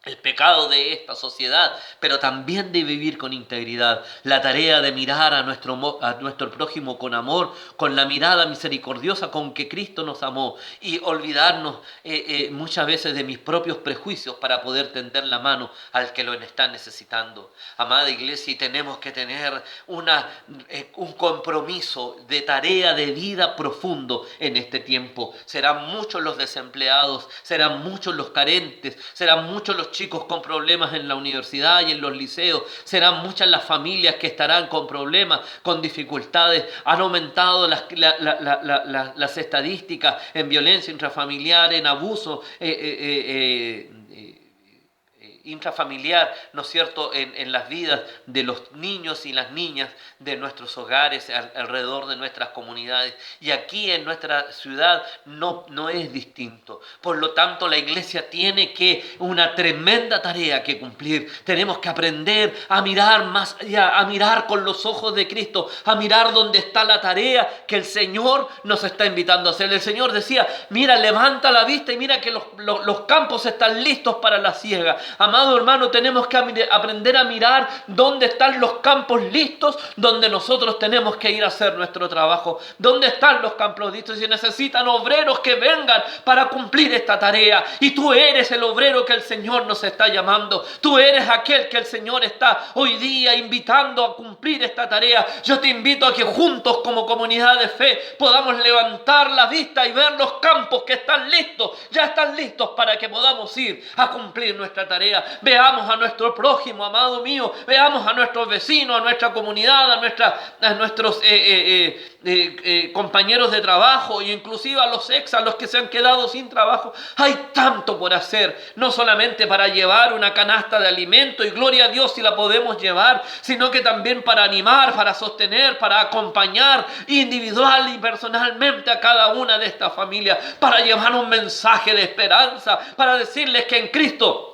el pecado de esta sociedad, pero también de vivir con integridad, la tarea de mirar a nuestro prójimo con amor, con la mirada misericordiosa con que Cristo nos amó, y olvidarnos muchas veces de mis propios prejuicios para poder tender la mano al que lo está necesitando. Amada iglesia, y tenemos que tener un compromiso de tarea de vida profundo en este tiempo. Serán muchos los desempleados, serán muchos los carentes, serán muchos los chicos con problemas en la universidad y en los liceos, serán muchas las familias que estarán con problemas, con dificultades. Han aumentado las estadísticas en violencia intrafamiliar, en abuso intrafamiliar, ¿no es cierto?, en las vidas de los niños y las niñas de nuestros hogares, alrededor de nuestras comunidades. Y aquí en nuestra ciudad no es distinto. Por lo tanto, la iglesia tiene una tremenda tarea que cumplir. Tenemos que aprender a mirar más allá, a mirar con los ojos de Cristo, a mirar dónde está la tarea que el Señor nos está invitando a hacer. El Señor decía, mira, levanta la vista y mira que los campos están listos para la siega. Amado hermano, tenemos que aprender a mirar dónde están los campos listos, donde nosotros tenemos que ir a hacer nuestro trabajo. ¿Dónde están los campos listos? Y necesitan obreros que vengan para cumplir esta tarea. Y tú eres el obrero que el Señor nos está llamando. Tú eres aquel que el Señor está hoy día invitando a cumplir esta tarea. Yo te invito a que juntos como comunidad de fe podamos levantar la vista y ver los campos que están listos. Ya están listos para que podamos ir a cumplir nuestra tarea. Veamos a nuestro prójimo, amado mío, veamos a nuestros vecinos, a nuestra comunidad, a nuestros compañeros de trabajo, e inclusive a los a los que se han quedado sin trabajo. Hay tanto por hacer, no solamente para llevar una canasta de alimento, y gloria a Dios si la podemos llevar, sino que también para animar, para sostener, para acompañar individual y personalmente a cada una de estas familias, para llevar un mensaje de esperanza, para decirles que en Cristo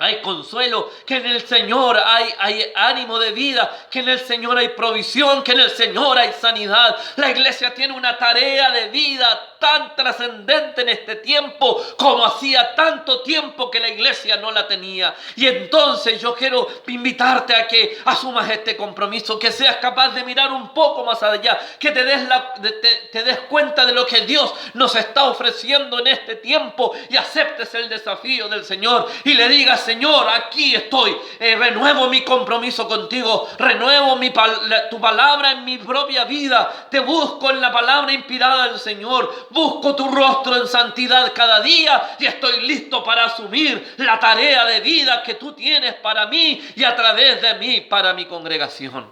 hay consuelo, que en el Señor hay ánimo de vida, que en el Señor hay provisión, que en el Señor hay sanidad. La iglesia tiene una tarea de vida tan trascendente en este tiempo como hacía tanto tiempo que la iglesia no la tenía. Y entonces yo quiero invitarte a que asumas este compromiso, que seas capaz de mirar un poco más allá, que te des cuenta de lo que Dios nos está ofreciendo en este tiempo y aceptes el desafío del Señor y le digas, Señor, aquí estoy, renuevo mi compromiso contigo, renuevo tu palabra en mi propia vida, te busco en la palabra inspirada del Señor, busco tu rostro en santidad cada día y estoy listo para asumir la tarea de vida que tú tienes para mí y a través de mí para mi congregación.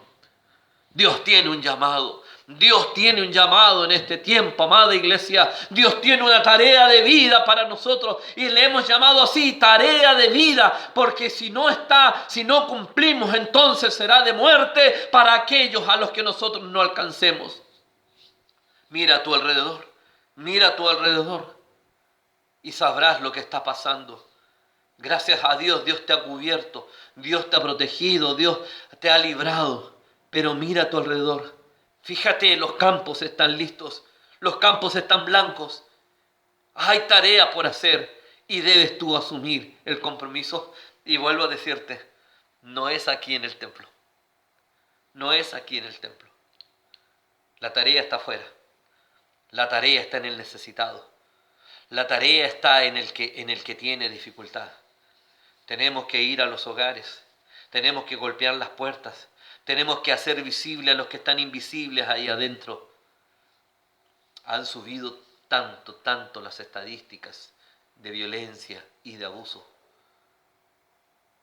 Dios tiene un llamado. Dios tiene un llamado en este tiempo, amada iglesia. Dios tiene una tarea de vida para nosotros y le hemos llamado así, tarea de vida, porque si no cumplimos, entonces será de muerte para aquellos a los que nosotros no alcancemos. Mira a tu alrededor y sabrás lo que está pasando. Gracias a Dios, Dios te ha cubierto, Dios te ha protegido, Dios te ha librado, pero mira a tu alrededor. Fíjate, los campos están listos, los campos están blancos. Hay tarea por hacer y debes tú asumir el compromiso. Y vuelvo a decirte, no es aquí en el templo. No es aquí en el templo. La tarea está afuera. La tarea está en el necesitado. La tarea está en el que tiene dificultad. Tenemos que ir a los hogares. Tenemos que golpear las puertas. Tenemos que hacer visible a los que están invisibles ahí adentro. Han subido tanto las estadísticas de violencia y de abuso.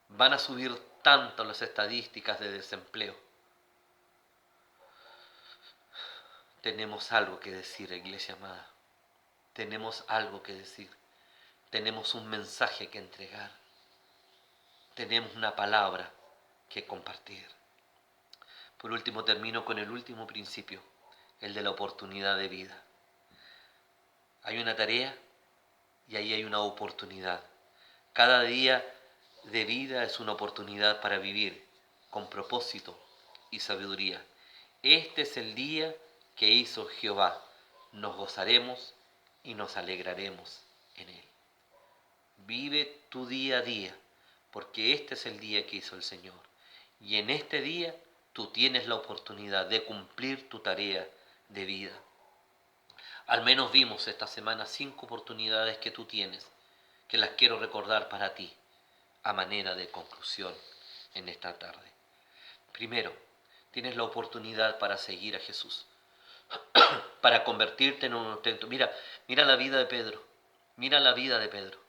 Van a subir tanto las estadísticas de desempleo. Tenemos algo que decir, iglesia amada. Tenemos algo que decir. tenemos un mensaje que entregar, tenemos una palabra que compartir. Por último, termino con el último principio, el de la oportunidad de vida. Hay una tarea y ahí hay una oportunidad. Cada día de vida es una oportunidad para vivir con propósito y sabiduría. Este es el día que hizo Jehová. Nos gozaremos y nos alegraremos en él. Vive tu día a día, porque este es el día que hizo el Señor. Y en este día tú tienes la oportunidad de cumplir tu tarea de vida. Al menos vimos esta semana 5 oportunidades que tú tienes, que las quiero recordar para ti, a manera de conclusión en esta tarde. Primero, tienes la oportunidad para seguir a Jesús, para convertirte en un ostento. Mira la vida de Pedro, mira la vida de Pedro.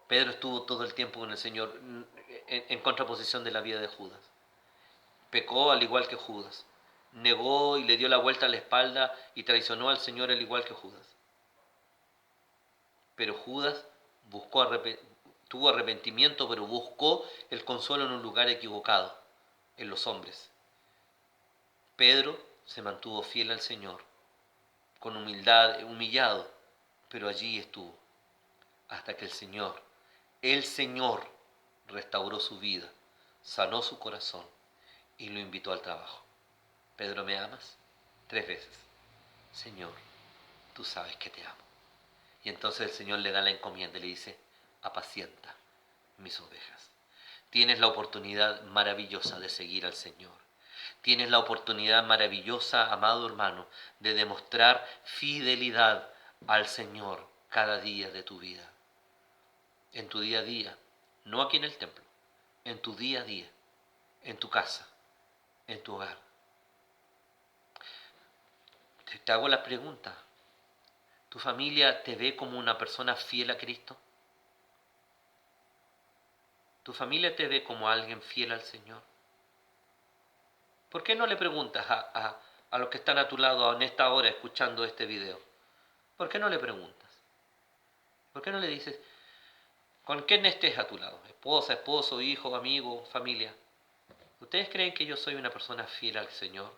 Pedro estuvo todo el tiempo con el Señor en contraposición de la vida de Judas. Pecó al igual que Judas. Negó y le dio la vuelta a la espalda y traicionó al Señor al igual que Judas. Pero Judas tuvo arrepentimiento, pero buscó el consuelo en un lugar equivocado, en los hombres. Pedro se mantuvo fiel al Señor, con humildad, humillado, pero allí estuvo, hasta que el Señor restauró su vida, sanó su corazón y lo invitó al trabajo. Pedro, ¿me amas? 3 veces. Señor, tú sabes que te amo. Y entonces el Señor le da la encomienda y le dice, apacienta mis ovejas. Tienes la oportunidad maravillosa de seguir al Señor. Tienes la oportunidad maravillosa, amado hermano, de demostrar fidelidad al Señor cada día de tu vida. En tu día a día, no aquí en el templo, en tu día a día, en tu casa, en tu hogar. Te hago la pregunta, ¿tu familia te ve como una persona fiel a Cristo? ¿Tu familia te ve como alguien fiel al Señor? ¿Por qué no le preguntas a los que están a tu lado en esta hora escuchando este video? ¿Por qué no le preguntas? ¿Por qué no le dices, con quién estés a tu lado? Esposa, esposo, hijo, amigo, familia. ¿Ustedes creen que yo soy una persona fiel al Señor?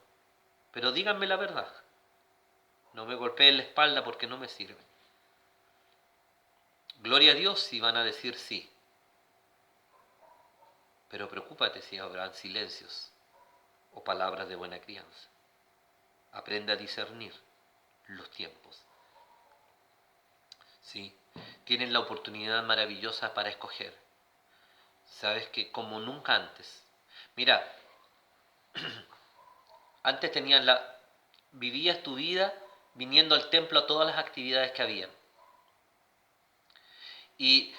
Pero díganme la verdad. No me golpeen la espalda porque no me sirve. Gloria a Dios si van a decir sí. Pero preocúpate si habrán silencios o palabras de buena crianza. Aprende a discernir los tiempos. Sí, tienes la oportunidad maravillosa para escoger. Sabes que como nunca antes. Mira, antes vivías tu vida viniendo al templo a todas las actividades que habían. Y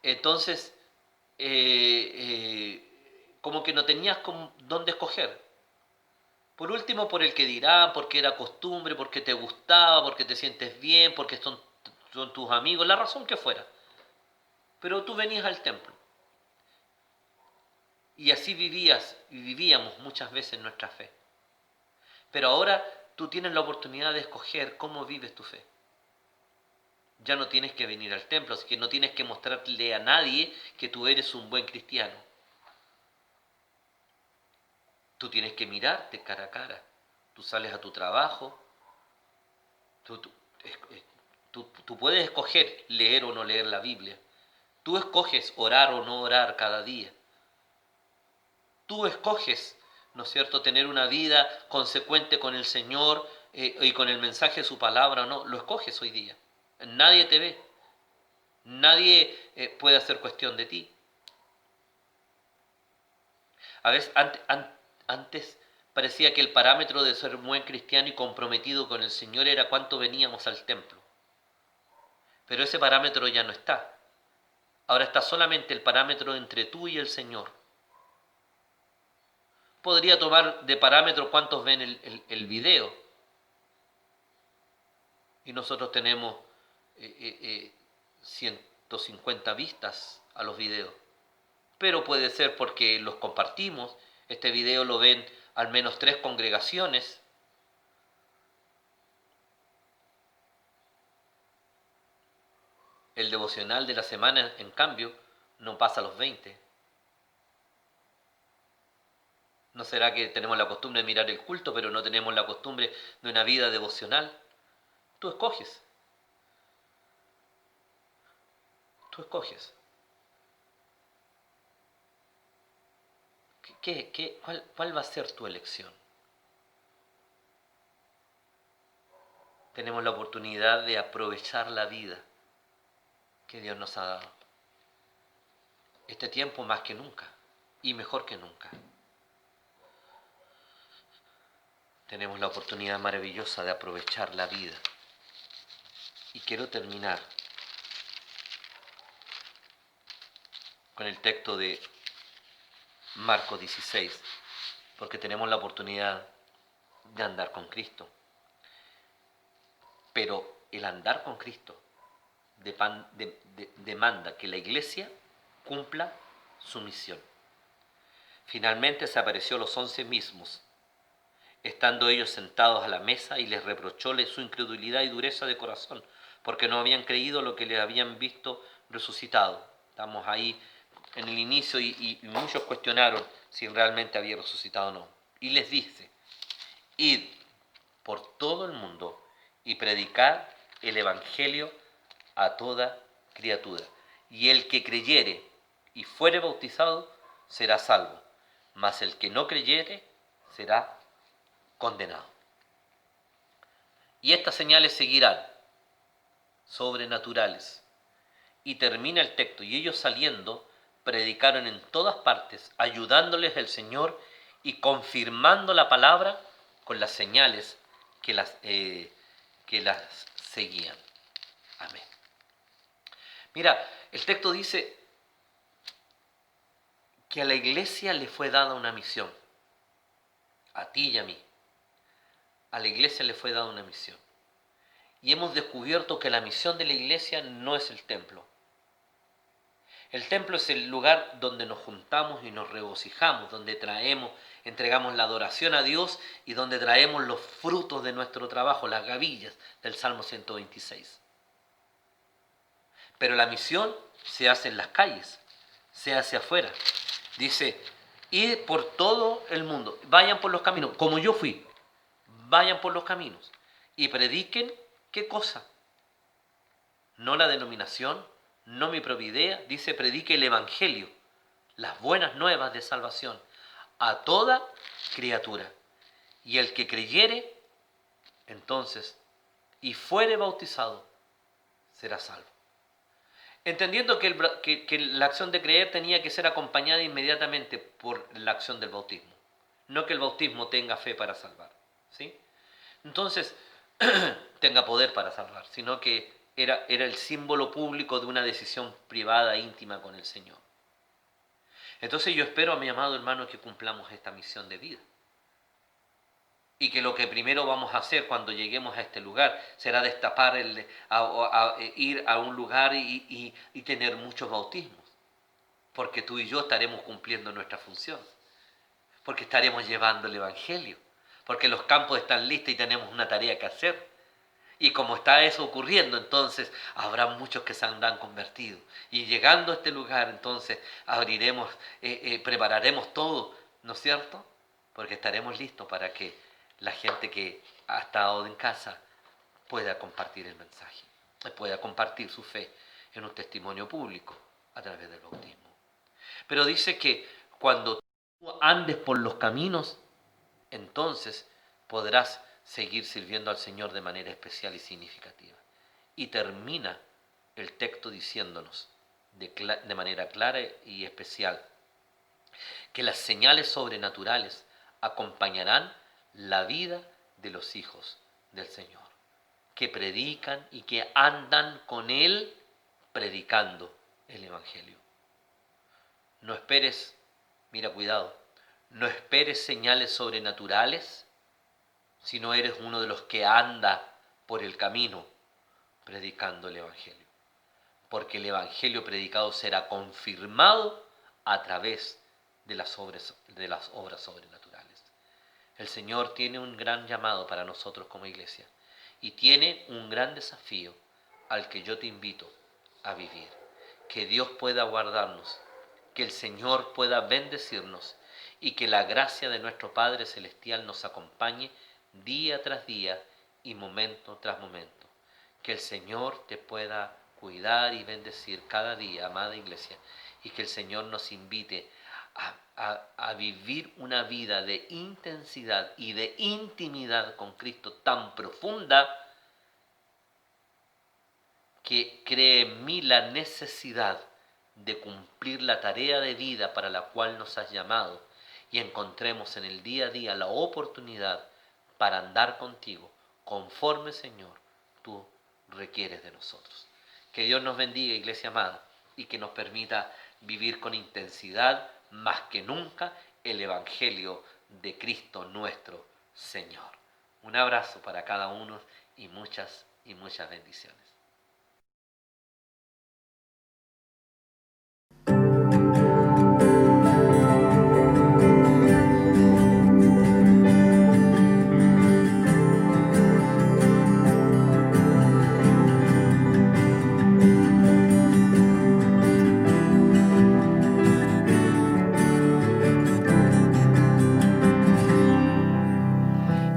entonces, como que no tenías dónde escoger. Por último, por el que dirán, porque era costumbre, porque te gustaba, porque te sientes bien, porque son tus amigos, la razón que fuera. Pero tú venías al templo. Y así vivíamos muchas veces nuestra fe. Pero ahora tú tienes la oportunidad de escoger cómo vives tu fe. Ya no tienes que venir al templo, así que no tienes que mostrarle a nadie que tú eres un buen cristiano. Tú tienes que mirarte cara a cara. Tú sales a tu trabajo. Tú puedes escoger leer o no leer la Biblia. Tú escoges orar o no orar cada día. Tú escoges, ¿no es cierto?, tener una vida consecuente con el Señor y con el mensaje de su palabra o no. Lo escoges hoy día. Nadie te ve. Nadie puede hacer cuestión de ti. A veces, antes parecía que el parámetro de ser buen cristiano y comprometido con el Señor era cuánto veníamos al templo. Pero ese parámetro ya no está. Ahora está solamente el parámetro entre tú y el Señor. Podría tomar de parámetro cuántos ven el video. Y nosotros tenemos 150 vistas a los videos. Pero puede ser porque los compartimos. Este video lo ven al menos 3 congregaciones. El devocional de la semana, en cambio, no pasa a los 20. ¿No será que tenemos la costumbre de mirar el culto, pero no tenemos la costumbre de una vida devocional? Tú escoges. Tú escoges. ¿Cuál va a ser tu elección? Tenemos la oportunidad de aprovechar la vida que Dios nos ha dado. Este tiempo más que nunca y mejor que nunca. Tenemos la oportunidad maravillosa de aprovechar la vida. Y quiero terminar con el texto de Marcos 16, porque tenemos la oportunidad de andar con Cristo. Pero el andar con Cristo demanda que la iglesia cumpla su misión. Finalmente se apareció a los 11 mismos, estando ellos sentados a la mesa, y les reprochó su incredulidad y dureza de corazón, porque no habían creído lo que les habían visto resucitado. Estamos ahí en el inicio y muchos cuestionaron si realmente había resucitado o no. Y les dice: id por todo el mundo y predicad el evangelio a toda criatura. Y el que creyere y fuere bautizado será salvo, mas el que no creyere será condenado. Y estas señales seguirán, sobrenaturales. Y termina el texto: y ellos saliendo predicaron en todas partes, ayudándoles el Señor y confirmando la palabra con las señales que las seguían. Amén. Mira, el texto dice que a la iglesia le fue dada una misión. A ti y a mí. A la iglesia le fue dada una misión. Y hemos descubierto que la misión de la iglesia no es el templo. El templo es el lugar donde nos juntamos y nos regocijamos, donde entregamos la adoración a Dios y donde traemos los frutos de nuestro trabajo, las gavillas del Salmo 126. Pero la misión se hace en las calles, se hace afuera. Dice: id por todo el mundo, vayan por los caminos, como yo fui, vayan por los caminos y prediquen, ¿qué cosa? No la denominación, no mi propia idea, dice: predique el evangelio, las buenas nuevas de salvación, a toda criatura. Y el que creyere, entonces, y fuere bautizado, será salvo. Entendiendo que la acción de creer tenía que ser acompañada inmediatamente por la acción del bautismo. No que el bautismo tenga fe para salvar, ¿sí? Entonces, tenga poder para salvar, sino que era el símbolo público de una decisión privada, íntima con el Señor. Entonces yo espero, a mi amado hermano, que cumplamos esta misión de vida. Y que lo que primero vamos a hacer cuando lleguemos a este lugar será destapar, ir a un lugar y tener muchos bautismos. Porque tú y yo estaremos cumpliendo nuestra función. Porque estaremos llevando el evangelio. Porque los campos están listos y tenemos una tarea que hacer. Y como está eso ocurriendo, entonces habrá muchos que se habrán convertido. Y llegando a este lugar, entonces abriremos, prepararemos todo, ¿no es cierto? Porque estaremos listos para que la gente que ha estado en casa pueda compartir el mensaje, pueda compartir su fe en un testimonio público a través del bautismo. Pero dice que cuando tú andes por los caminos, entonces podrás seguir sirviendo al Señor de manera especial y significativa. Y termina el texto diciéndonos de manera clara y especial que las señales sobrenaturales acompañarán la vida de los hijos del Señor, que predican y que andan con Él predicando el Evangelio. No esperes, mira, cuidado, no esperes señales sobrenaturales si no eres uno de los que anda por el camino predicando el Evangelio. Porque el Evangelio predicado será confirmado a través de las obras sobrenaturales. El Señor tiene un gran llamado para nosotros como iglesia y tiene un gran desafío al que yo te invito a vivir. Que Dios pueda guardarnos, que el Señor pueda bendecirnos y que la gracia de nuestro Padre Celestial nos acompañe día tras día y momento tras momento. Que el Señor te pueda cuidar y bendecir cada día, amada iglesia, y que el Señor nos invite a vivir una vida de intensidad y de intimidad con Cristo tan profunda que cree en mí la necesidad de cumplir la tarea de vida para la cual nos has llamado y encontremos en el día a día la oportunidad para andar contigo conforme, Señor, tú requieres de nosotros. Que Dios nos bendiga, iglesia amada, y que nos permita vivir con intensidad más que nunca el Evangelio de Cristo nuestro Señor. Un abrazo para cada uno y muchas bendiciones.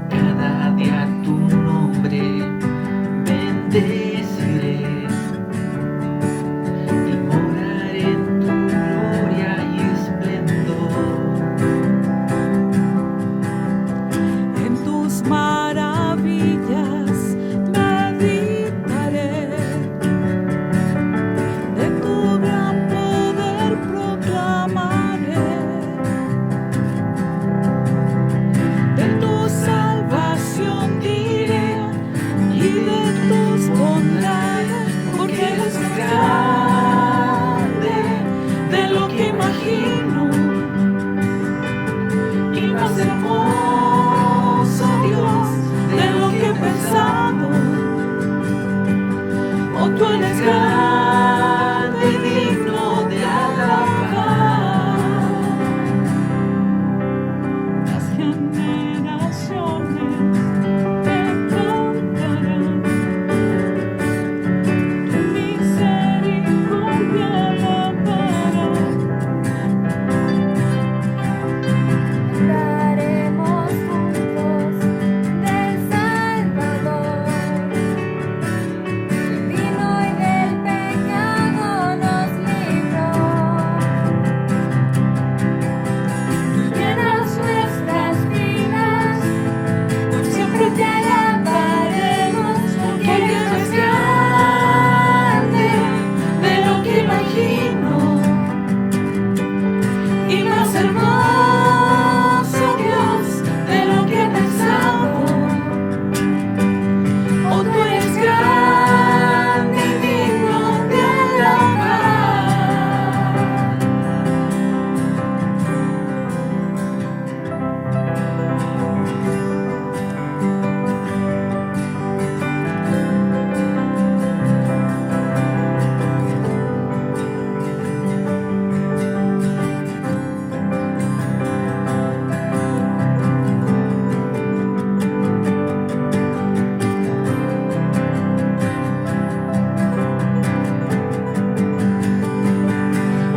Cada día tu nombre bendeciré y moraré en tu gloria y esplendor. En tus maravillas meditaré, de tu gran poder proclamaré, de tu salvación diré y de tus bondades, porque eres más grande de lo que imagino y más hermoso, Dios, de lo que he pensado. Oh, tú eres grande y digno de alabar. Las generaciones te cantarán tu misericordia alabarán. Cantaremos juntos del Salvador, vino y del pecado nos libró. Llenas nuestras vidas, por siempre te alabaremos, porque eres más grande De lo que imagino y más hermoso, Dios, de lo que he pensado. Oh, tú eres grande y digno de alabar.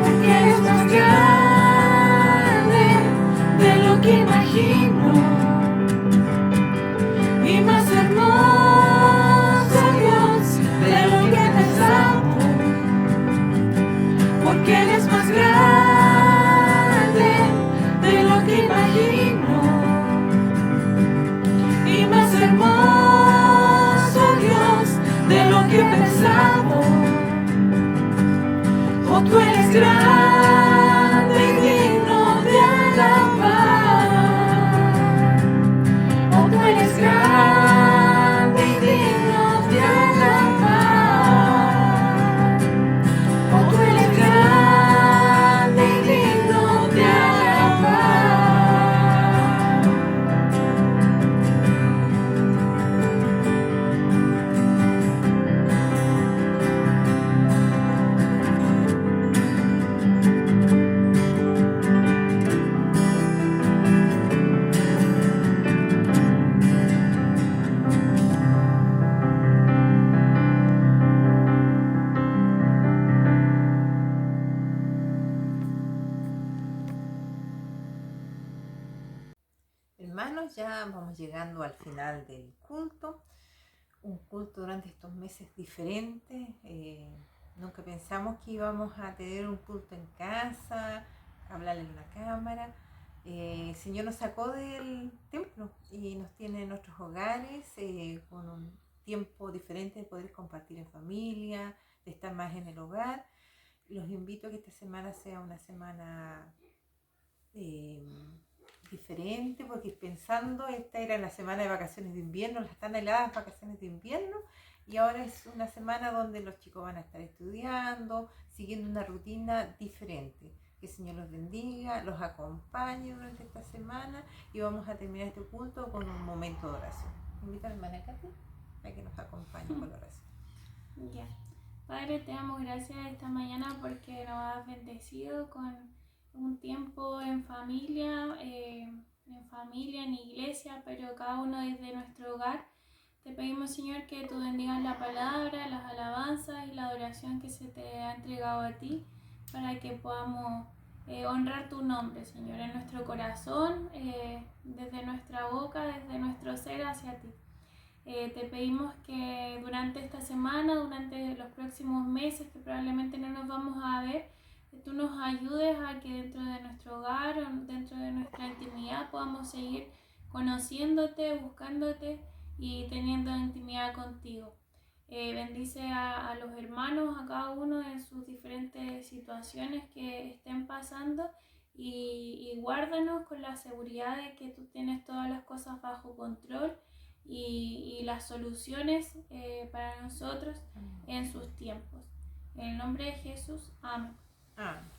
Porque eres más grande de lo que imagino y más hermoso, Dios, de lo que he pensado. Porque eres más grande de lo que imagino y más hermoso, Dios, de lo que he pensado. Oh, tú eres grande y digno de alabar. Oh, tú eres grande y digno de alabar. Oh, tú eres grande y digno de alabar. vamos llegando al final del culto. Un culto durante estos meses diferentes. Nunca pensamos que íbamos a tener un culto en casa, hablarle en una cámara. El Señor nos sacó del templo y nos tiene en nuestros hogares con un tiempo diferente de poder compartir en familia, de estar más en el hogar. Los invito a que esta semana sea una semana diferente, porque pensando, esta era la semana de vacaciones de invierno, las tan heladas vacaciones de invierno, y ahora es una semana donde los chicos van a estar estudiando, siguiendo una rutina diferente. Que el Señor los bendiga, los acompañe durante esta semana, y vamos a terminar este culto con un momento de oración. Invito a la hermana Katy a que nos acompañe con la oración. Ya. Padre, te damos gracias esta mañana porque nos has bendecido con un tiempo en familia, en iglesia, pero cada uno desde nuestro hogar. Te pedimos, Señor, que tú bendigas la palabra, las alabanzas y la adoración que se te ha entregado a ti, para que podamos honrar tu nombre, Señor, en nuestro corazón, desde nuestra boca, desde nuestro ser hacia ti. Te pedimos que durante esta semana, durante los próximos meses, que probablemente no nos vamos a ver, que tú nos ayudes a que dentro de nuestro hogar, dentro de nuestra intimidad, podamos seguir conociéndote, buscándote y teniendo intimidad contigo. Bendice a los hermanos, a cada uno en sus diferentes situaciones que estén pasando, y guárdanos con la seguridad de que tú tienes todas las cosas bajo control y las soluciones para nosotros en sus tiempos. En el nombre de Jesús, amén. Amén.